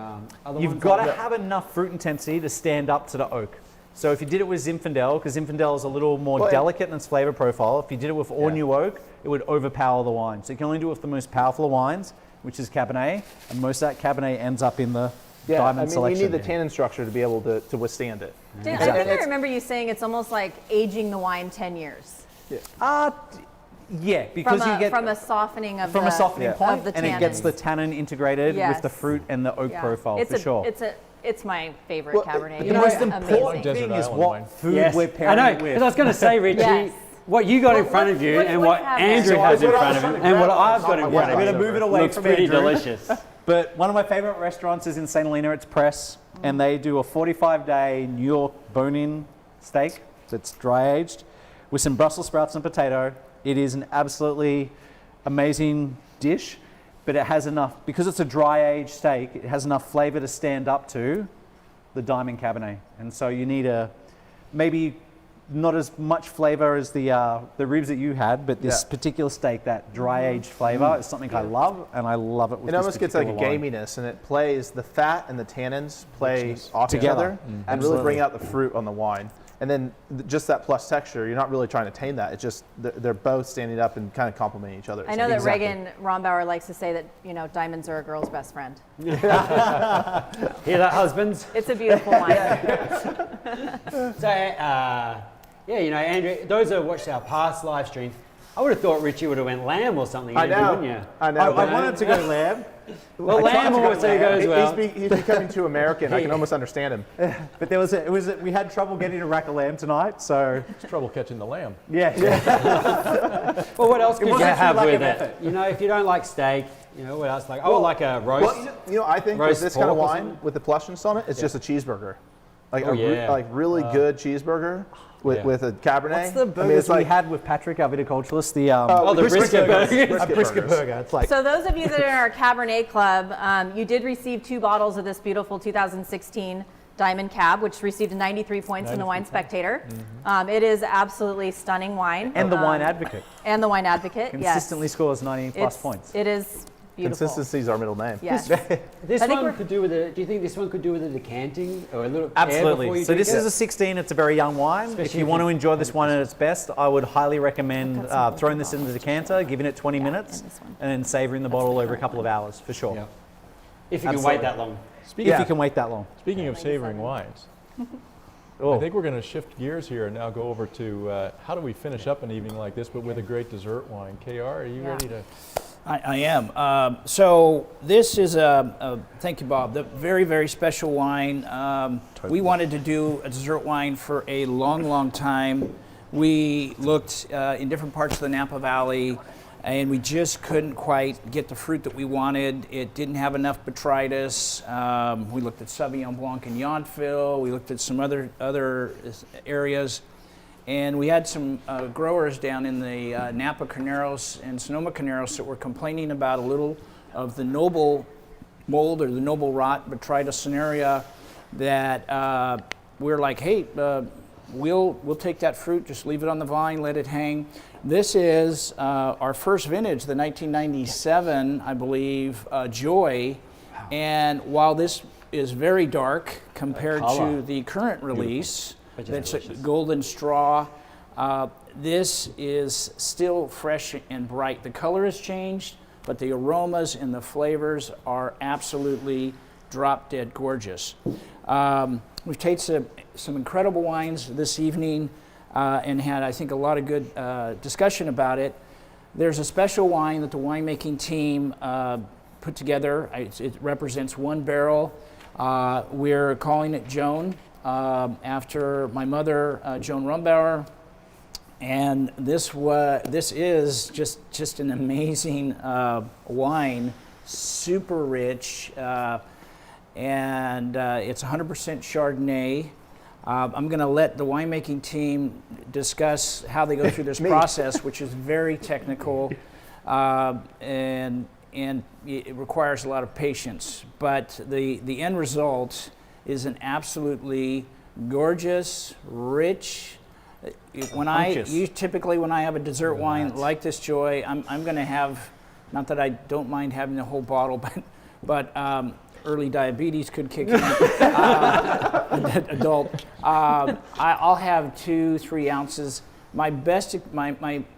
other You've ones? got like to have enough fruit intensity to stand up to the oak. So if you did it with Zinfandel, because Zinfandel is a little more Well, delicate in its flavor profile, if you did it with all new oak, it would overpower the wine. So you can only do it with the most powerful of wines, which is Cabernet, and most of that Cabernet ends up in the Yeah, Diamond I mean, Selection. you need the tannin structure to be able to withstand it. I think Exactly. I remember you saying it's almost like aging the wine 10 years. Yeah, because From you get a softening of from the, a softening Yeah. point, of the and it gets tannins. the tannin integrated with the Yes. fruit and the oak Yeah. profile it's for sure. It's my favorite Well, Cabernet. the It's most amazing. important Desert thing is Island what wine. food Yes. we're I pairing know, it because with. I was going to say, Richie, Yes. what you got in What- front of you what- and what what have Andrew there? has in What I front was of him trying to and what grab I've was got in on front my of I'm me going to move it away looks from pretty Andrew. delicious. But one of my favorite restaurants is in St. Helena. It's Press, and they do a 45-day New York bone-in steak that's dry aged with some Brussels sprouts and potato. It is an absolutely amazing dish, but it has enough, because it's a dry aged steak, it has enough flavor to stand up to the Diamond Cabernet. And so you need maybe not as much flavor as the ribs that you had, but this particular steak, that dry aged flavor is something I love, and I love it with It almost gets like a wine. gaminess, and it plays, the fat and the tannins play off each other and really bring out the fruit on the wine. And then just that plus texture, you're not really trying to tame that. It's just they're both standing up and kind of complementing each other. I know that Reagan Rombauer likes to say that, you know, diamonds are a girl's best friend. Hear that, husbands? It's a beautiful wine. So, yeah, you know, Andrew, those who watched our past live stream, I would have thought Richie would have went lamb or something. I Andrew, know. wouldn't you? I know. I wanted to go lamb, Well, lamb also goes well. He's becoming too American. I can almost understand him. but we had trouble getting a rack of lamb tonight, so It's trouble catching the lamb. yeah. Well, what else could you wasn't too have lack with of it? effort. You know, if you don't like steak, you know, what else? Like, I would like a roast. Well, you know, I think with roast this kind of pork or wine something? with the plushness on it, it's just a cheeseburger, like Oh, yeah. like really good cheeseburger with a Cabernet. What's the burgers I mean, it's we like had with Patrick, our viticulturist? The the brisket burgers. a brisket burger. It's like So those of you that are in our Cabernet Club, you did receive 2 bottles of this beautiful 2016 Diamond Cab, which received 93 points in the Wine Spectator. It is absolutely stunning wine. and the Wine Advocate And the Wine Advocate, consistently scores 90 plus yes. points. It is beautiful. Consistency is our middle name. Yes. This I think one we're- could do with a. Do you think this one could do with a decanting or a little air before Absolutely. you So drink this it? is a 16. It's a very young wine. Especially if you if want you- to enjoy this wine at its best, I would highly recommend throwing this in the decanter, giving it 20 minutes, and this one. and then savouring the bottle over a couple of hours for sure. Yeah. If you can Absolutely. wait that long. If you can wait that long. Speaking of savoring wines, Oh. I think we're going to shift gears here and now go over to how do we finish up an evening like this, but with a great dessert wine. KR, are you ready to? I am. So this is thank you, Bob, the very, very special wine. We wanted to do a dessert wine for a long, long time. We looked in different parts of the Napa Valley, and we just couldn't quite get the fruit that we wanted. It didn't have enough botrytis. We looked at Sauvignon Blanc and Yountville. We looked at some other areas. And we had some growers down in the Napa Carneros and Sonoma Carneros that were complaining about a little of the noble mold or the noble rot Botrytis cinerea that we're like, hey, we'll take that fruit, just leave it on the vine, let it hang. This is our first vintage, the 1997, I believe, Joy. And while this is very dark compared to the current release, that's a golden straw. This is still fresh and bright. The color has changed, but the aromas and the flavors are absolutely drop dead gorgeous. We've tasted some incredible wines this evening and had, I think, a lot of good discussion about it. There's a special wine that the winemaking team put together. It represents 1 barrel. We're calling it Joan. After my mother, Joan Rombauer, and this is just an amazing wine, super rich, and it's 100% Chardonnay. I'm going to let the winemaking team discuss how they go through this process, which is very technical, and it requires a lot of patience. But the end result is an absolutely gorgeous, rich. When typically when I have a dessert wine like this Joy, I'm going to have, not that I don't mind having the whole bottle, but early diabetes could kick in. Adult. I'll have 2-3 ounces. My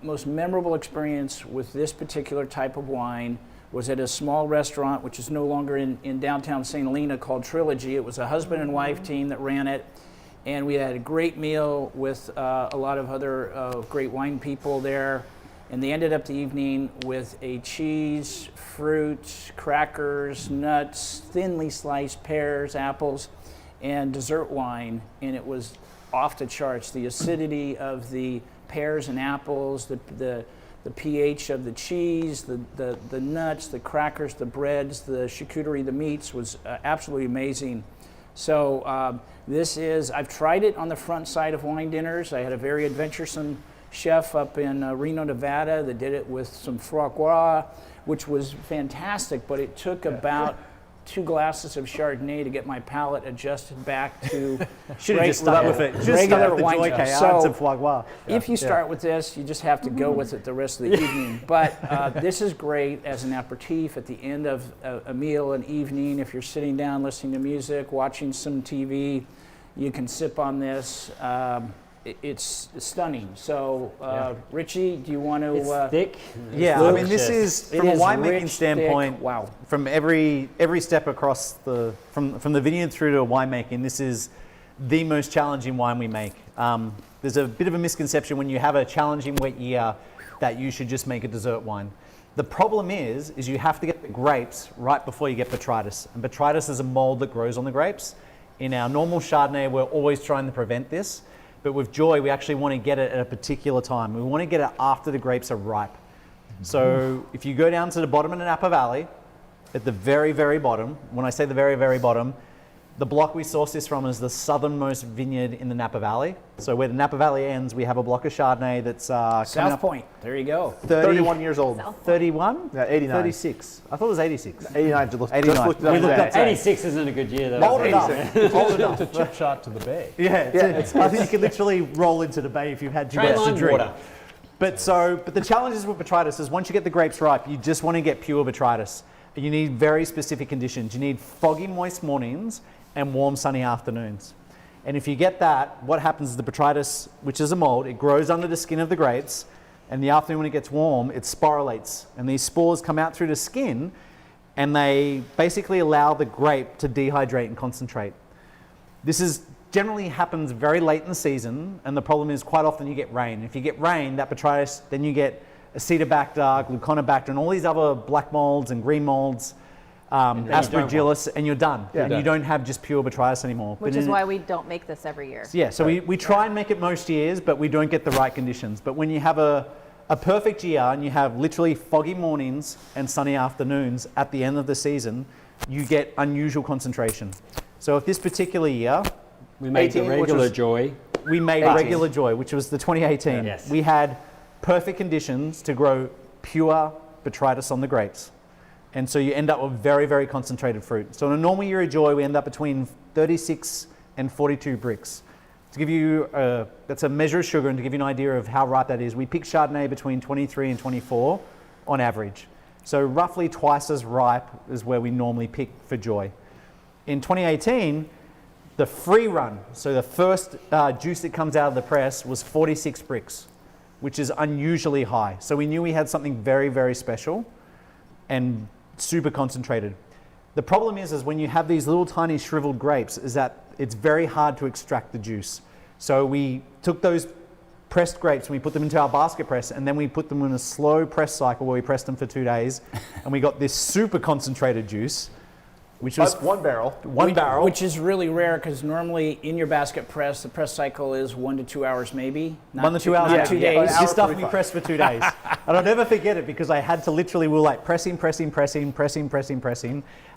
most memorable experience with this particular type of wine was at a small restaurant, which is no longer in downtown St. Helena, called Trilogy. It was a husband and wife team that ran it, and we had a great meal with a lot of other great wine people there, and they ended up the evening with a cheese, fruit, crackers, nuts, thinly sliced pears, apples, and dessert wine, and it was off the charts. The acidity of the pears and apples, the pH of the cheese, the nuts, the crackers, the breads, the charcuterie, the meats was absolutely amazing. So I've tried it on the front side of wine dinners. I had a very adventuresome chef up in Reno, Nevada that did it with some foie gras, which was fantastic, but it took about 2 glasses of Chardonnay to get my palate adjusted back to Should have just started with it. regular wine. Joy So and foie gras. if you start with this, you just have to go with it the rest of the evening. But this is great as an aperitif at the end of a meal, an evening. If you're sitting down listening to music, watching some TV, you can sip on this. It's stunning. So, Richie, do you want to? It's thick. Yeah, I mean, this is It from a is winemaking rich, standpoint. thick. Wow. From every step across from the vineyard through to winemaking, this is the most challenging wine we make. There's a bit of a misconception when you have a challenging wet year that you should just make a dessert wine. The problem is you have to get the grapes right before you get botrytis. And botrytis is a mold that grows on the grapes. In our normal Chardonnay, we're always trying to prevent this. But with Joy, we actually want to get it at a particular time. We want to get it after the grapes are ripe. So if you go down to the bottom of the Napa Valley, at the very, very bottom, when I say the very, very bottom, the block we source this from is the southernmost vineyard in the Napa Valley. So where the Napa Valley ends, we have a block of Chardonnay that's coming South up Point. There you go. 31 years old. 31? Yeah, 89. 36. I thought it was 86. 89. Just 89. looked it up We looked today. up today. 86 isn't a good year, though. Old enough. It's a chip shot to the bay. Yeah, I think you could literally roll into the bay if you've had too much to Trainline drink. water. But the challenges with botrytis is once you get the grapes ripe, you just want to get pure botrytis. You need very specific conditions. You need foggy, moist mornings and warm, sunny afternoons. And if you get that, what happens is the botrytis, which is a mold, it grows under the skin of the grapes, and the afternoon when it gets warm, it sporulates. And these spores come out through the skin, and they basically allow the grape to dehydrate and concentrate. This is generally happens very late in the season, and the problem is quite often you get rain. If you get rain, that botrytis, then you get Acetobacter, Gluconobacter, and all these other black molds and green molds, Aspergillus, and you're done. Yeah. And you don't have just pure botrytis anymore. Which But is in- why we don't make this every year. Yeah, so we try and make it most years, but we don't get the right conditions. But when you have a perfect year and you have literally foggy mornings and sunny afternoons at the end of the season, you get unusual concentration. So if this particular year, We made 18, the which regular was- Joy. we made 18. regular Joy, which was the 2018. Yes. We had perfect conditions to grow pure botrytis on the grapes. And so you end up with very, very concentrated fruit. So in a normal year of Joy, we end up between 36 and 42 bricks. To give you, that's a measure of sugar, and to give you an idea of how ripe that is, we pick Chardonnay between 23 and 24 on average. So roughly twice as ripe is where we normally pick for Joy. In 2018, the free run, so the first juice that comes out of the press was 46 bricks, which is unusually high. So we knew we had something very, very special and super concentrated. The problem is when you have these little tiny shriveled grapes is that it's very hard to extract the juice. So we took those pressed grapes and we put them into our basket press, and then we put them in a slow press cycle where we pressed them for 2 days, and we got this super concentrated juice, which was But one barrel. one barrel. Which is really rare because normally in your basket press, the press cycle is 1 to 2 hours maybe. Not 1 to 2 hours. Not yeah. 2 Yeah. days. Hour This stuff we 45. pressed for 2 days. And I'll never forget it because I had to literally, we were like pressing.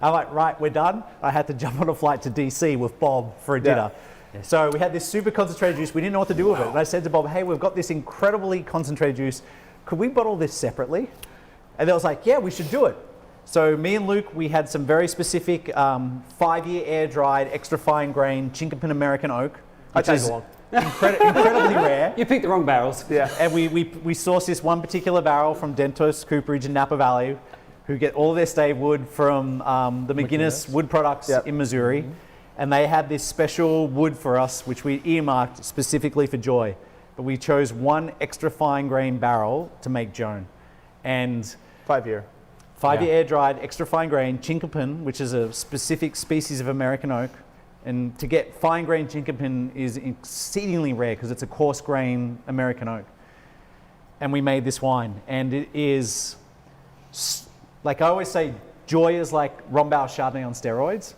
I'm like, right, we're done. I had to jump on a flight to DC with Bob for a dinner. So we had this super concentrated juice. We didn't know what to do with it. And I said to Bob, hey, we've got this incredibly concentrated juice. Could we bottle this separately? And they was like, yeah, we should do it. So me and Luke, we had some very specific 5-year air-dried, extra fine grain Chinkapin American oak, which take is along. incredibly rare. You picked the wrong barrels. Yeah. And we sourced this one particular barrel from Dentos Cooperage in Napa Valley, who get all their stave wood from the McGuinness Wood Products Yep. in Missouri. And they had this special wood for us, which we earmarked specifically for Joy. But we chose one extra fine grain barrel to make Joan. And 5-year. 5-year air-dried, extra fine grain, Chinkapin, which is a specific species of American oak. And to get fine grain Chinkapin is exceedingly rare because it's a coarse grain American oak. And we made this wine. And it is, like I always say, Joy is like Rombauer Chardonnay on steroids.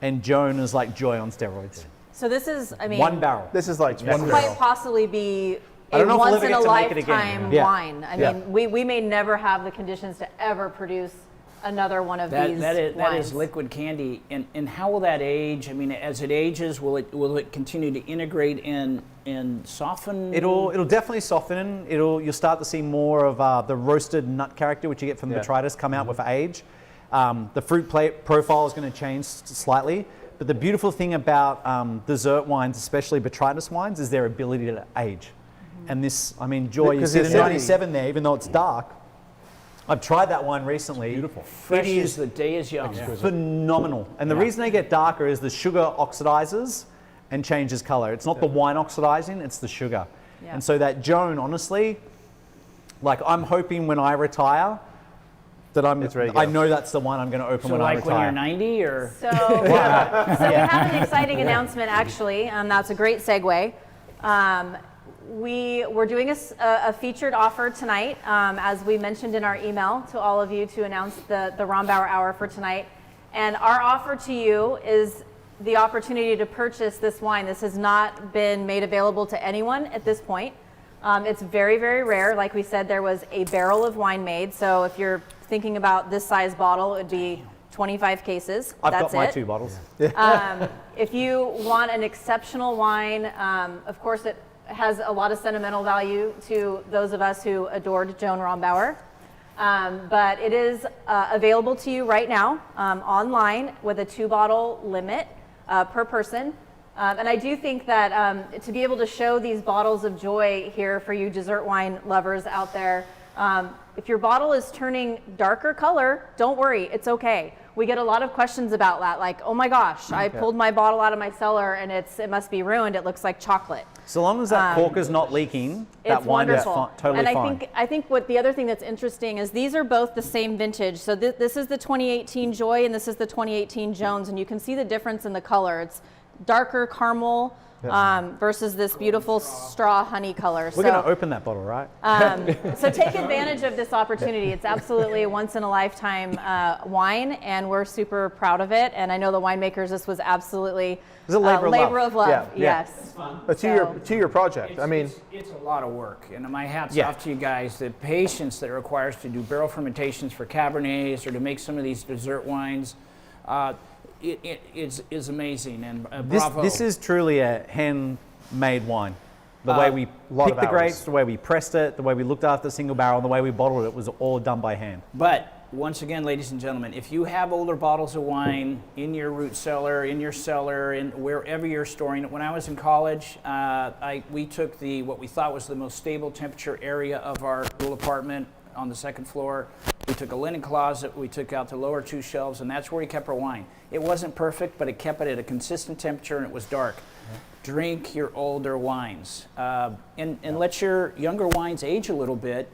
And Joan is like Joy on steroids. So this is, I mean, One barrel. This is like this quite possibly be I a don't know if we'll once ever in a get to make it again. lifetime Yeah. wine. I Yeah. mean, we may never have the conditions to ever produce another one of these That wines. is liquid candy. And how will that age? I mean, as it ages, will it continue to integrate and soften? It'll definitely soften. You'll start to see more of the roasted nut character, which you get from the botrytis, come out with age. The fruit profile is going to change slightly. But the beautiful thing about dessert wines, especially botrytis wines, is their ability to age. And this, I mean, Joy, you see the 97 there, even though it's dark. I've tried that wine recently. It's beautiful. Fresh as the day is young. Phenomenal. And the reason they get darker is the sugar oxidizes and changes color. It's not the wine oxidizing, it's the sugar. Yeah. And so that Joan, honestly, like I'm hoping when I retire that I know that's the one I'm going to open So when I like retire. when you're 90 or? So, we have an exciting announcement, actually. That's a great segue. We're doing a featured offer tonight, as we mentioned in our email to all of you to announce the Rombauer Hour for tonight. And our offer to you is the opportunity to purchase this wine. This has not been made available to anyone at this point. It's very, very rare. Like we said, there was a barrel of wine made. So if you're thinking about this size bottle, it would be 25 cases. I've That's got my it. 2 bottles. If you want an exceptional wine, of course it has a lot of sentimental value to those of us who adored Joan Rombauer. But it is available to you right now online with a 2-bottle limit per person. And I do think that to be able to show these bottles of joy here for you dessert wine lovers out there, if your bottle is turning darker color, don't worry, it's okay. We get a lot of questions about that, like, oh my gosh, I pulled my bottle out of my cellar and it must be ruined, it looks like chocolate. So long as that cork is not leaking, that It's wine wonderful. is totally and fine. I think what the other thing that's interesting is these are both the same vintage. So this is the 2018 Joy and this is the 2018 Jones, and you can see the difference in the color. It's darker caramel versus this beautiful straw honey color. We're going to open that bottle, right? So take advantage of this opportunity. It's absolutely a once in a lifetime wine, and we're super proud of it. And I know the winemakers, this was absolutely It's a labor of love. Yeah. Yes. But to your project, I mean, It's a lot of work, and my hat's Yeah. off to you guys. The patience that it requires to do barrel fermentations for Cabernets or to make some of these dessert wines, it is amazing, and bravo. This is truly a handmade wine. The way we lot picked of the hours. grapes, the way we pressed it, the way we looked after the single barrel, and the way we bottled it was all done by hand. But once again, ladies and gentlemen, if you have older bottles of wine in your root cellar, in your cellar, in wherever you're storing it, when I was in college, we took what we thought was the most stable temperature area of our little apartment on the second floor. We took a linen closet, we took out the lower 2 shelves, and that's where we kept our wine. It wasn't perfect, but it kept it at a consistent temperature and it was dark. Drink your older wines and let your younger wines age a little bit.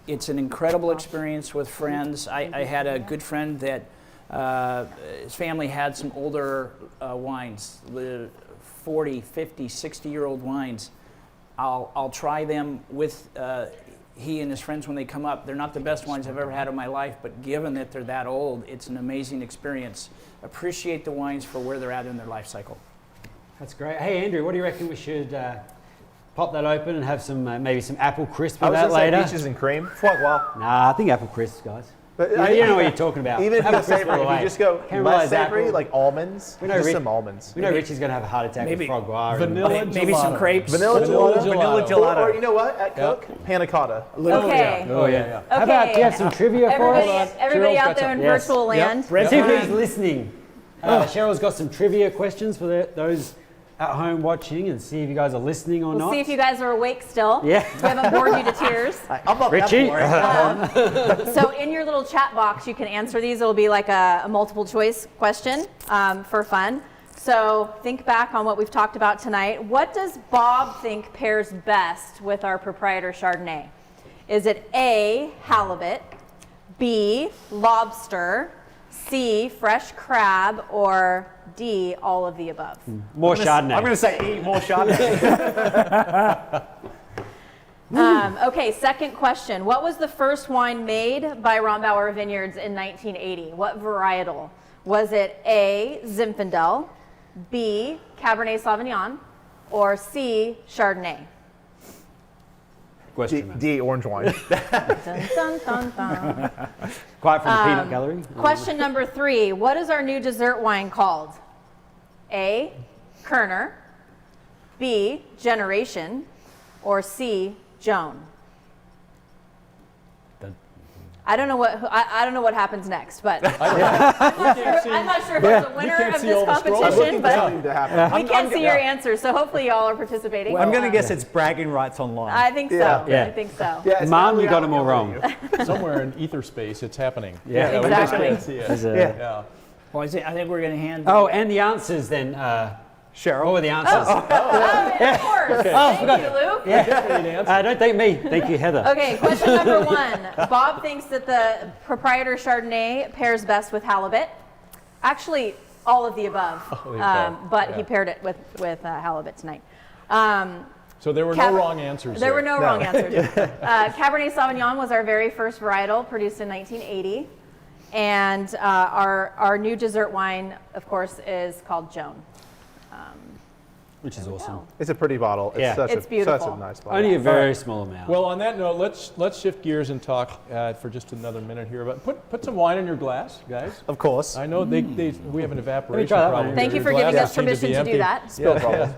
It's an incredible experience with friends. I had a good friend that his family had some older wines, 40, 50, 60-year-old wines. I'll try them with he and his friends when they come up. They're not the best wines I've ever had in my life, but given that they're that old, it's an amazing experience. Appreciate the wines for where they're at in their life cycle. That's great. Hey, Andrew, what do you reckon we should pop that open and have some maybe some apple crisp I with was that gonna say later? peaches and cream. Fuck, well. Nah, I think apple crisps, guys. But You know what you're talking about. Even if Apple you crisp all savory, the if way. you just go Caramelized less savory, apple. like almonds, We know just Rich- some almonds. We know Richie's going to have a heart attack Maybe with frog guar. Vanilla Maybe some gelato. crepes. Vanilla gelato. gelato. Or you know what? At Cook, panna cotta. Okay. Oh, yeah. How about, do you have some trivia for Everybody, us? everybody Cheryl's out got there in some. Yes. virtual land. See if he's listening. Cheryl's got some trivia questions for those at home watching and see if you guys are listening or We'll not. see if you guys are awake still. Yeah. We haven't bored you to tears. I'm up Richie? So in your little chat box, you can answer these. It'll be like a multiple choice question for fun. So think back on what we've talked about tonight. What does Bob think pairs best with our proprietor Chardonnay? Is it A, halibut, B, lobster, C, fresh crab, or D, all of the above? More Chardonnay. I'm going to say eat more Chardonnay. Okay, second question. What was the first wine made by Rombauer Vineyards in 1980? What varietal? Was it A, Zinfandel, B, Cabernet Sauvignon, or C, Chardonnay? Question mark. D, orange wine. Dun, dun, dun, dun. Quiet from the peanut gallery. Question number 3. What is our new dessert wine called? A, Kerner, B, Generation, or C, Joan? I don't know what happens next, but We can't see- I'm not sure if there's a winner can't of see this all the scrolls. I'm competition, looking for but something to happen. we can't see your answers. So hopefully y'all are participating. I'm going to guess it's bragging rights online. I think so. Yeah. Yeah. I think so. Yeah, it's Mom, not you got them all reality wrong. over Somewhere in ether space, it's happening. Yeah. we just Exactly. can't see it. There's a- Yeah. Well, I think we're going to hand. Oh, and the answers then, Cheryl. what were the answers? Of course. Thank you, Luke. Don't thank me. Thank you, Heather. Okay, question number 1. Bob thinks that the proprietor Chardonnay pairs best with halibut. Actually, all of the above. All of the above, But yeah. he paired it with halibut tonight. So there were no wrong answers. There were no wrong answers. Cabernet Sauvignon was our very first varietal, produced in 1980. And our new dessert wine, of course, is called Joan. Which is awesome. It's a pretty bottle. It's Yeah. such It's a beautiful. nice bottle. Only a very small amount. Well, on that note, let's shift gears and talk for just another minute here. But put some wine in your glass, guys. Of course. I know we have an evaporation try that problem. one. Thank you Your for giving glasses us seem to permission be to do empty. that. Spill problems.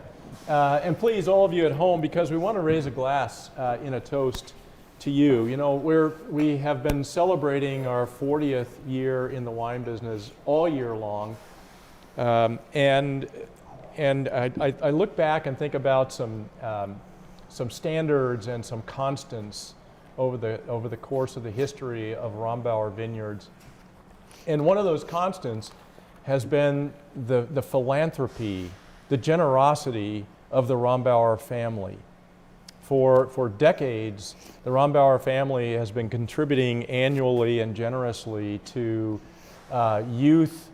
And please, all of you at home, because we want to raise a glass in a toast to you. You know, we have been celebrating our 40th year in the wine business all year long, and I look back and think about some standards and some constants over the course of the history of Rombauer Vineyards, and one of those constants has been the philanthropy, the generosity of the Rombauer family. For decades, the Rombauer family has been contributing annually and generously to youth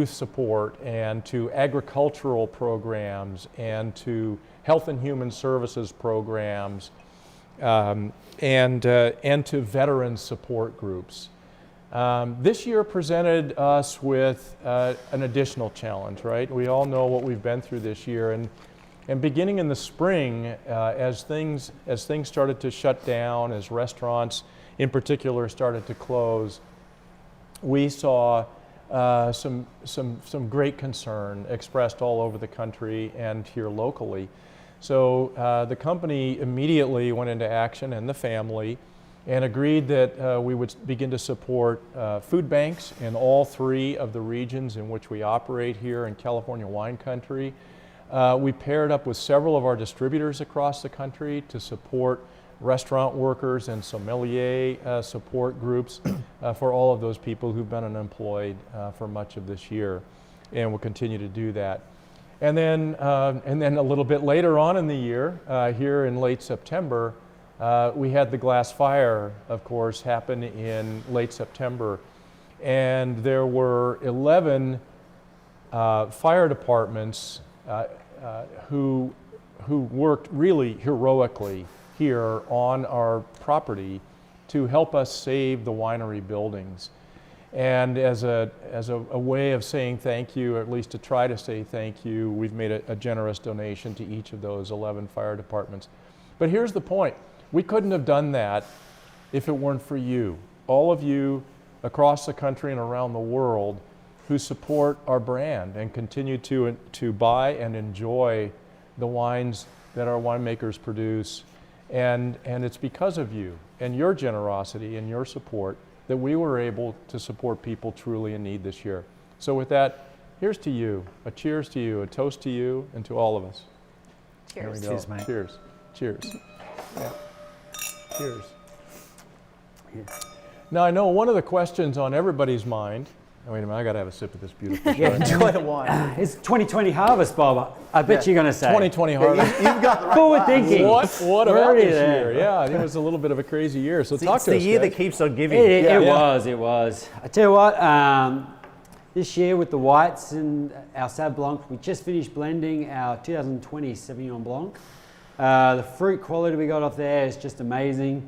support and to agricultural programs and to health and human services programs and to veteran support groups. This year presented us with an additional challenge, right? We all know what we've been through this year, and beginning in the spring, as things started to shut down, as restaurants in particular started to close, we saw some great concern expressed all over the country and here locally. So the company immediately went into action, and the family, and agreed that we would begin to support food banks in all 3 of the regions in which we operate here in California wine country. We paired up with several of our distributors across the country to support restaurant workers and sommelier support groups for all of those people who've been unemployed for much of this year, and will continue to do that. And then a little bit later on in the year, here in late September, we had the glass fire, of course, happen in late September, and there were 11 fire departments who worked really heroically here on our property to help us save the winery buildings. And as a way of saying thank you, or at least to try to say thank you, we've made a generous donation to each of those 11 fire departments. But here's the point. We couldn't have done that if it weren't for you, all of you across the country and around the world who support our brand and continue to buy and enjoy the wines that our winemakers produce. And it's because of you and your generosity and your support that we were able to support people truly in need this year. So with that, here's to you, a cheers to you, a toast to you, and to all of us. Cheers. There we go. Cheers, mate. Cheers. Cheers. Yeah. Cheers. Now I know one of the questions on everybody's mind. Oh, wait a minute, I gotta have a sip of this beautiful Yeah, Enjoy the wine. it's 2020 harvest, Bob. I bet you're going to say. 2020 harvest. You've got the right Forward glass. thinking. What We're about already this there. year? Yeah, it was a little bit of a crazy year. So talk It's to the us, year guys. that keeps on giving. It Yeah. was. I tell you what, this year with the whites and our Sauv Blanc, we just finished blending our 2020 Sauvignon Blanc. The fruit quality we got off there is just amazing.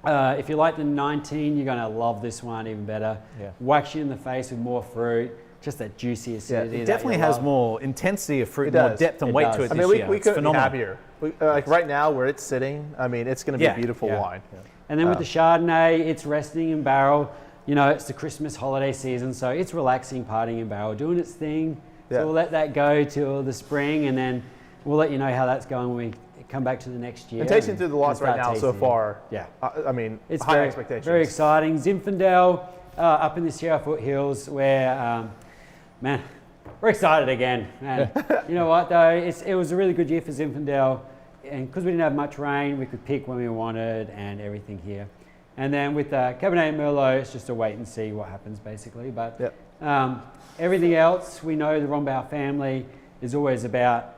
If you like the 19, you're going to love this one even better. Yeah. Whacks you in the face with more fruit, just that juicy acidity. It that definitely you has love. more intensity of fruit, It more does. depth and It weight does. to it I this mean, year. we It's couldn't be phenomenal. happier. Like right now, where it's sitting, I mean, it's going to be Yeah, a beautiful yeah. wine. And then with the Chardonnay, it's resting in barrel. You know, it's the Christmas holiday season, so it's relaxing, partying in barrel, doing its thing. Yeah. So we'll let that go till the spring, and then we'll let you know how that's going when we come back to the next year. And tasting through the lots right start now so tasting. far, Yeah. I mean, It's high very, expectations. very exciting. Zinfandel up in the Sierra foothills where, man, we're excited again. Man. You know what though, it was a really good year for Zinfandel, and because we didn't have much rain, we could pick when we wanted and everything here. And then with Cabernet Merlot, it's just a wait and see what happens basically. But everything else, we know the Rombauer family is always about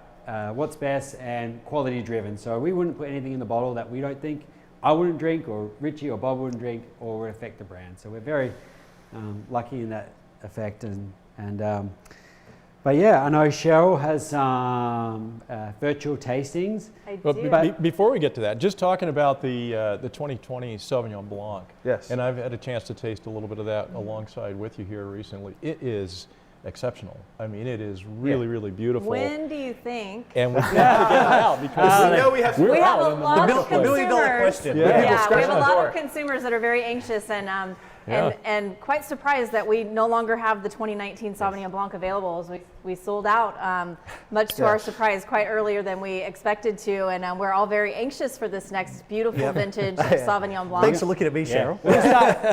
what's best and quality driven. So we wouldn't put anything in the bottle that we don't think I wouldn't drink, or Richie or Bob wouldn't drink, or would affect the brand. So we're very lucky in that effect. But yeah, I know Cheryl has some virtual tastings. I Well, do. before we get to that, just talking about the 2020 Sauvignon Blanc. Yes. And I've had a chance to taste a little bit of that alongside with you here recently. It is exceptional. I mean, it is really, really beautiful. When do you think? And we have to get it out because we know we have we're We have out a in the lot middle of place. consumers. question. Yeah. Yeah, we have scratching a the lot door. of consumers that are very anxious Yeah. and quite surprised that we no longer have the 2019 Sauvignon Blanc available. As we sold out, much to our surprise, quite earlier than we expected to, and we're all very anxious for this next beautiful vintage of Sauvignon Blanc. Thanks for looking at me, Cheryl.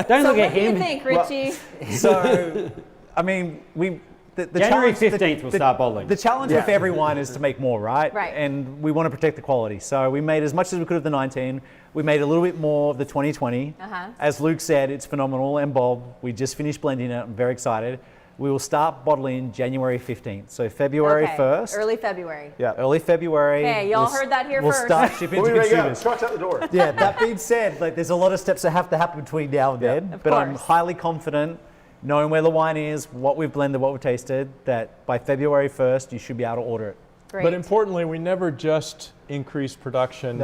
Don't So look what at do you him. think, Richie? So, I mean, the January challenge- 15th we'll start bottling. The challenge with every wine is to make more, right? Right. And we want to protect the quality. So we made as much as we could of the 19. We made a little bit more of the 2020. As Luke said, it's phenomenal. And Bob, we just finished blending it. I'm very excited. We will start bottling January 15th. So February Okay, 1st. early February. Yeah. Early February. Okay, y'all we'll heard that here we'll first. start shipping We'll to be ready to go. consumers. Truck's out the door. Yeah, that being said, like there's a lot of steps that have to happen between now and then. Of But I'm course. highly confident, knowing where the wine is, what we've blended, what we've tasted, that by February 1st, you should be able to order it. Great. But importantly, we never just increase production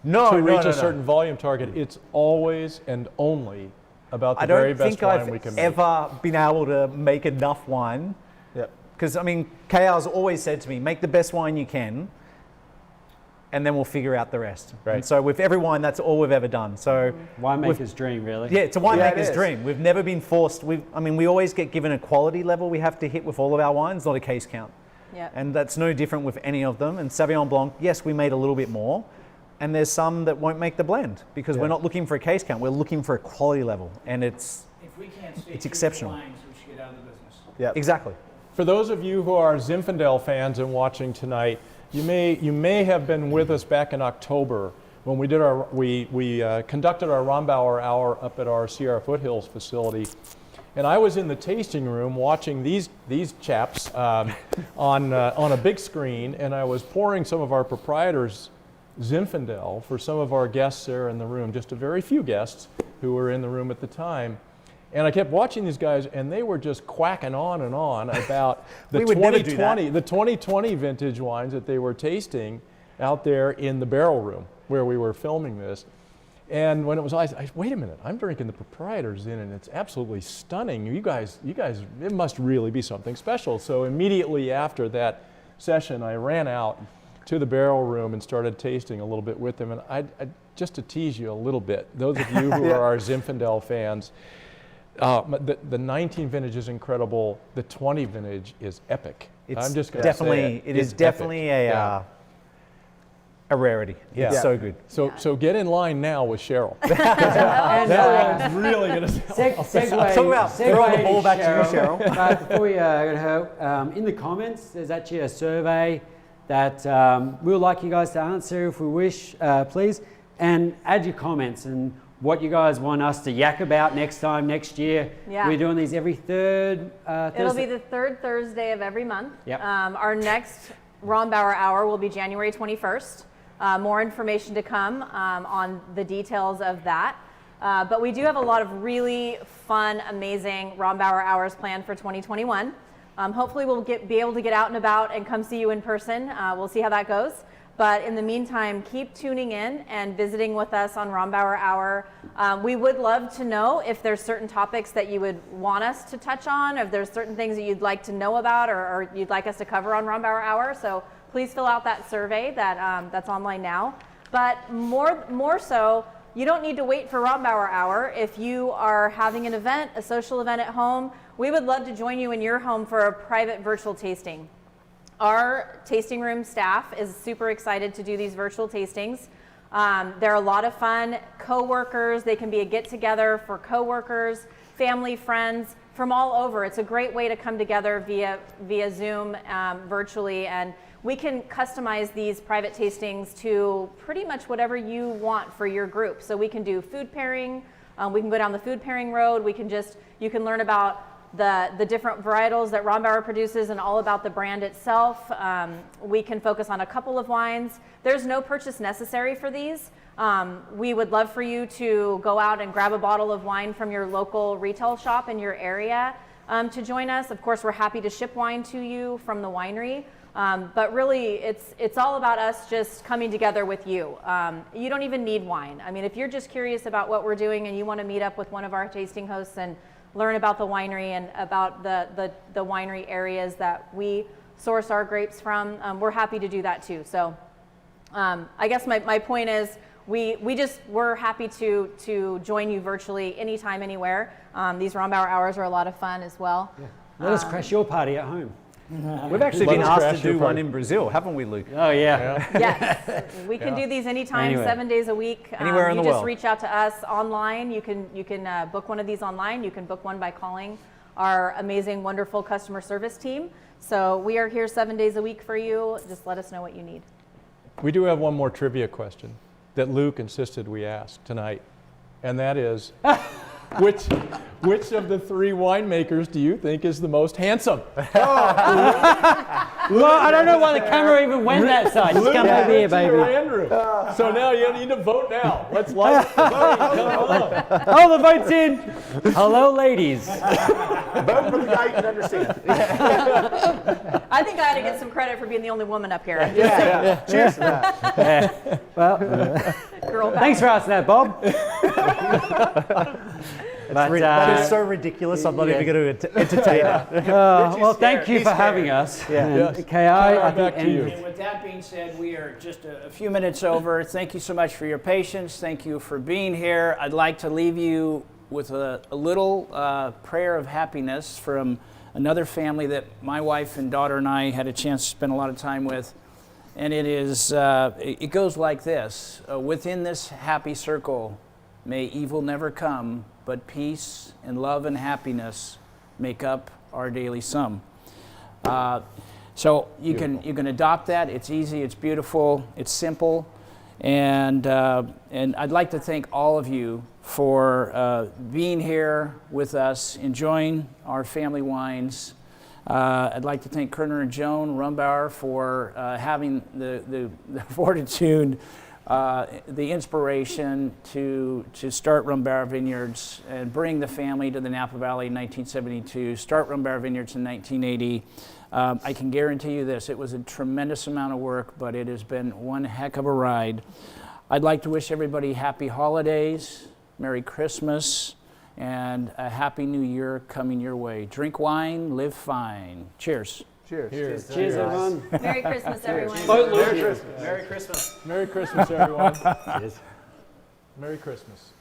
No. to reach a certain volume target. It's always and only about the I very don't best think wine we can I've make. ever been able to make enough wine. Yep. Because, I mean, KR's always said to me, make the best wine you can, and then we'll figure out the rest. Right. And so with every wine, that's all we've ever done. So Winemaker's dream, really. yeah, it's a Yeah, it winemaker's is. dream. We've never been forced. We always get given a quality level we have to hit with all of our wines, not a case count. Yep. And that's no different with any of them. And Sauvignon Blanc, yes, we made a little bit more. And there's some that won't make the blend because we're not looking for a case count. We're looking for a quality level. And it's If we can't stay It's true to exceptional. lines, we should get out of the business. Yep. exactly. For those of you who are Zinfandel fans and watching tonight, you may have been with us back in October when we did we conducted our Rombauer Hour up at our Sierra Foothills facility, and I was in the tasting room watching these chaps on a big screen, and I was pouring some of our proprietors Zinfandel for some of our guests there in the room, just a very few guests who were in the room at the time. And I kept watching these guys, and they were just quacking on and on about the We would never do 2020 vintage wines that they were tasting out there in the barrel room where we were filming this. And when it was, I wait a minute, I'm drinking the proprietors in, and it's absolutely stunning. You guys, it must really be something special. So immediately after that session, I ran out to the barrel room and started tasting a little bit with them. And I just to tease you a little bit, those of you who are our Zinfandel fans, the 19 vintage is incredible. The 20 vintage is epic. It's I'm just gonna definitely, say it is It's definitely epic. a rarity. Yeah. It's so good. So get in line now with Cheryl. And That one's really gonna segue, Talk about throwing the ball back to you, Cheryl. But before we go to her, in the comments, there's actually a survey that we would like you guys to answer if we wish, please. And add your comments and what you guys want us to yak about next year. Yeah. We're doing these every third It'll be Thursday. the third Thursday of every month. Yep. Our next Rombauer Hour will be January 21st. More information to come on the details of that. But we do have a lot of really fun, amazing Rombauer Hours planned for 2021. Hopefully we'll be able to get out and about and come see you in person. We'll see how that goes. But in the meantime, keep tuning in and visiting with us on Rombauer Hour. We would love to know if there's certain topics that you would want us to touch on, if there's certain things that you'd like to know about or you'd like us to cover on Rombauer Hour. So please fill out that survey that's online now. But more so, you don't need to wait for Rombauer Hour. If you are having an event, a social event at home, we would love to join you in your home for a private virtual tasting. Our tasting room staff is super excited to do these virtual tastings. They're a lot of fun. Co-workers, they can be a get-together for co-workers, family, friends from all over. It's a great way to come together via Zoom virtually, and we can customize these private tastings to pretty much whatever you want for your group. So we can do food pairing. We can go down the food pairing road. You can learn about the different varietals that Rombauer produces and all about the brand itself. We can focus on a couple of wines. There's no purchase necessary for these. We would love for you to go out and grab a bottle of wine from your local retail shop in your area to join us. Of course, we're happy to ship wine to you from the winery. But really, it's all about us just coming together with you. You don't even need wine. I mean, if you're just curious about what we're doing and you want to meet up with one of our tasting hosts and learn about the winery and about the winery areas that we source our grapes from, we're happy to do that too. So I guess my point is we're happy to join you virtually anytime, anywhere. These Rombauer hours are a lot of fun as well. Yeah. Let us crash your party at home. We've actually been asked to do one in Brazil, haven't we, Luke? Oh, yeah. Yes, we can do these anytime, 7 days a week. Anywhere in the world. You just reach out to us online. You can book one of these online. You can book one by calling our amazing, wonderful customer service team. So we are here 7 days a week for you. Just let us know what you need. We do have one more trivia question that Luke insisted we ask tonight, and that is, which of the three winemakers do you think is the most handsome? Well, I don't know why the camera even went that side. Just come over here, baby. Andrew. So now you need to vote now. Let's light the vote. Come on. Oh, the vote's in. Hello, ladies. Vote for the guy you can understand. I think I ought to get some credit for being the only woman up here. Cheers to that. Yeah. Well, Girl power. thanks for asking that, Bob. That is so ridiculous, I'm not even going to entertain it. Well, thank you for having us. Yes. Okay, I Back think to you. And with that being said, we are just a few minutes over. Thank you so much for your patience. Thank you for being here. I'd like to leave you with a little prayer of happiness from another family that my wife and daughter and I had a chance to spend a lot of time with. And it goes like this. Within this happy circle, may evil never come, but peace and love and happiness make up our daily sum. So you can adopt that. It's easy, it's beautiful, it's simple, and I'd like to thank all of you for being here with us, enjoying our family wines. I'd like to thank Kerner and Joan Rombauer for having the fortitude, the inspiration to start Rombauer Vineyards and bring the family to the Napa Valley in 1972, start Rombauer Vineyards in 1980. I can guarantee you this, it was a tremendous amount of work, but it has been one heck of a ride. I'd like to wish everybody happy holidays, Merry Christmas, and a Happy New Year coming your way. Drink wine, live fine. Cheers. Cheers. Cheers, everyone. Merry Christmas, everyone. Merry Christmas. Merry Christmas, everyone. Merry Christmas.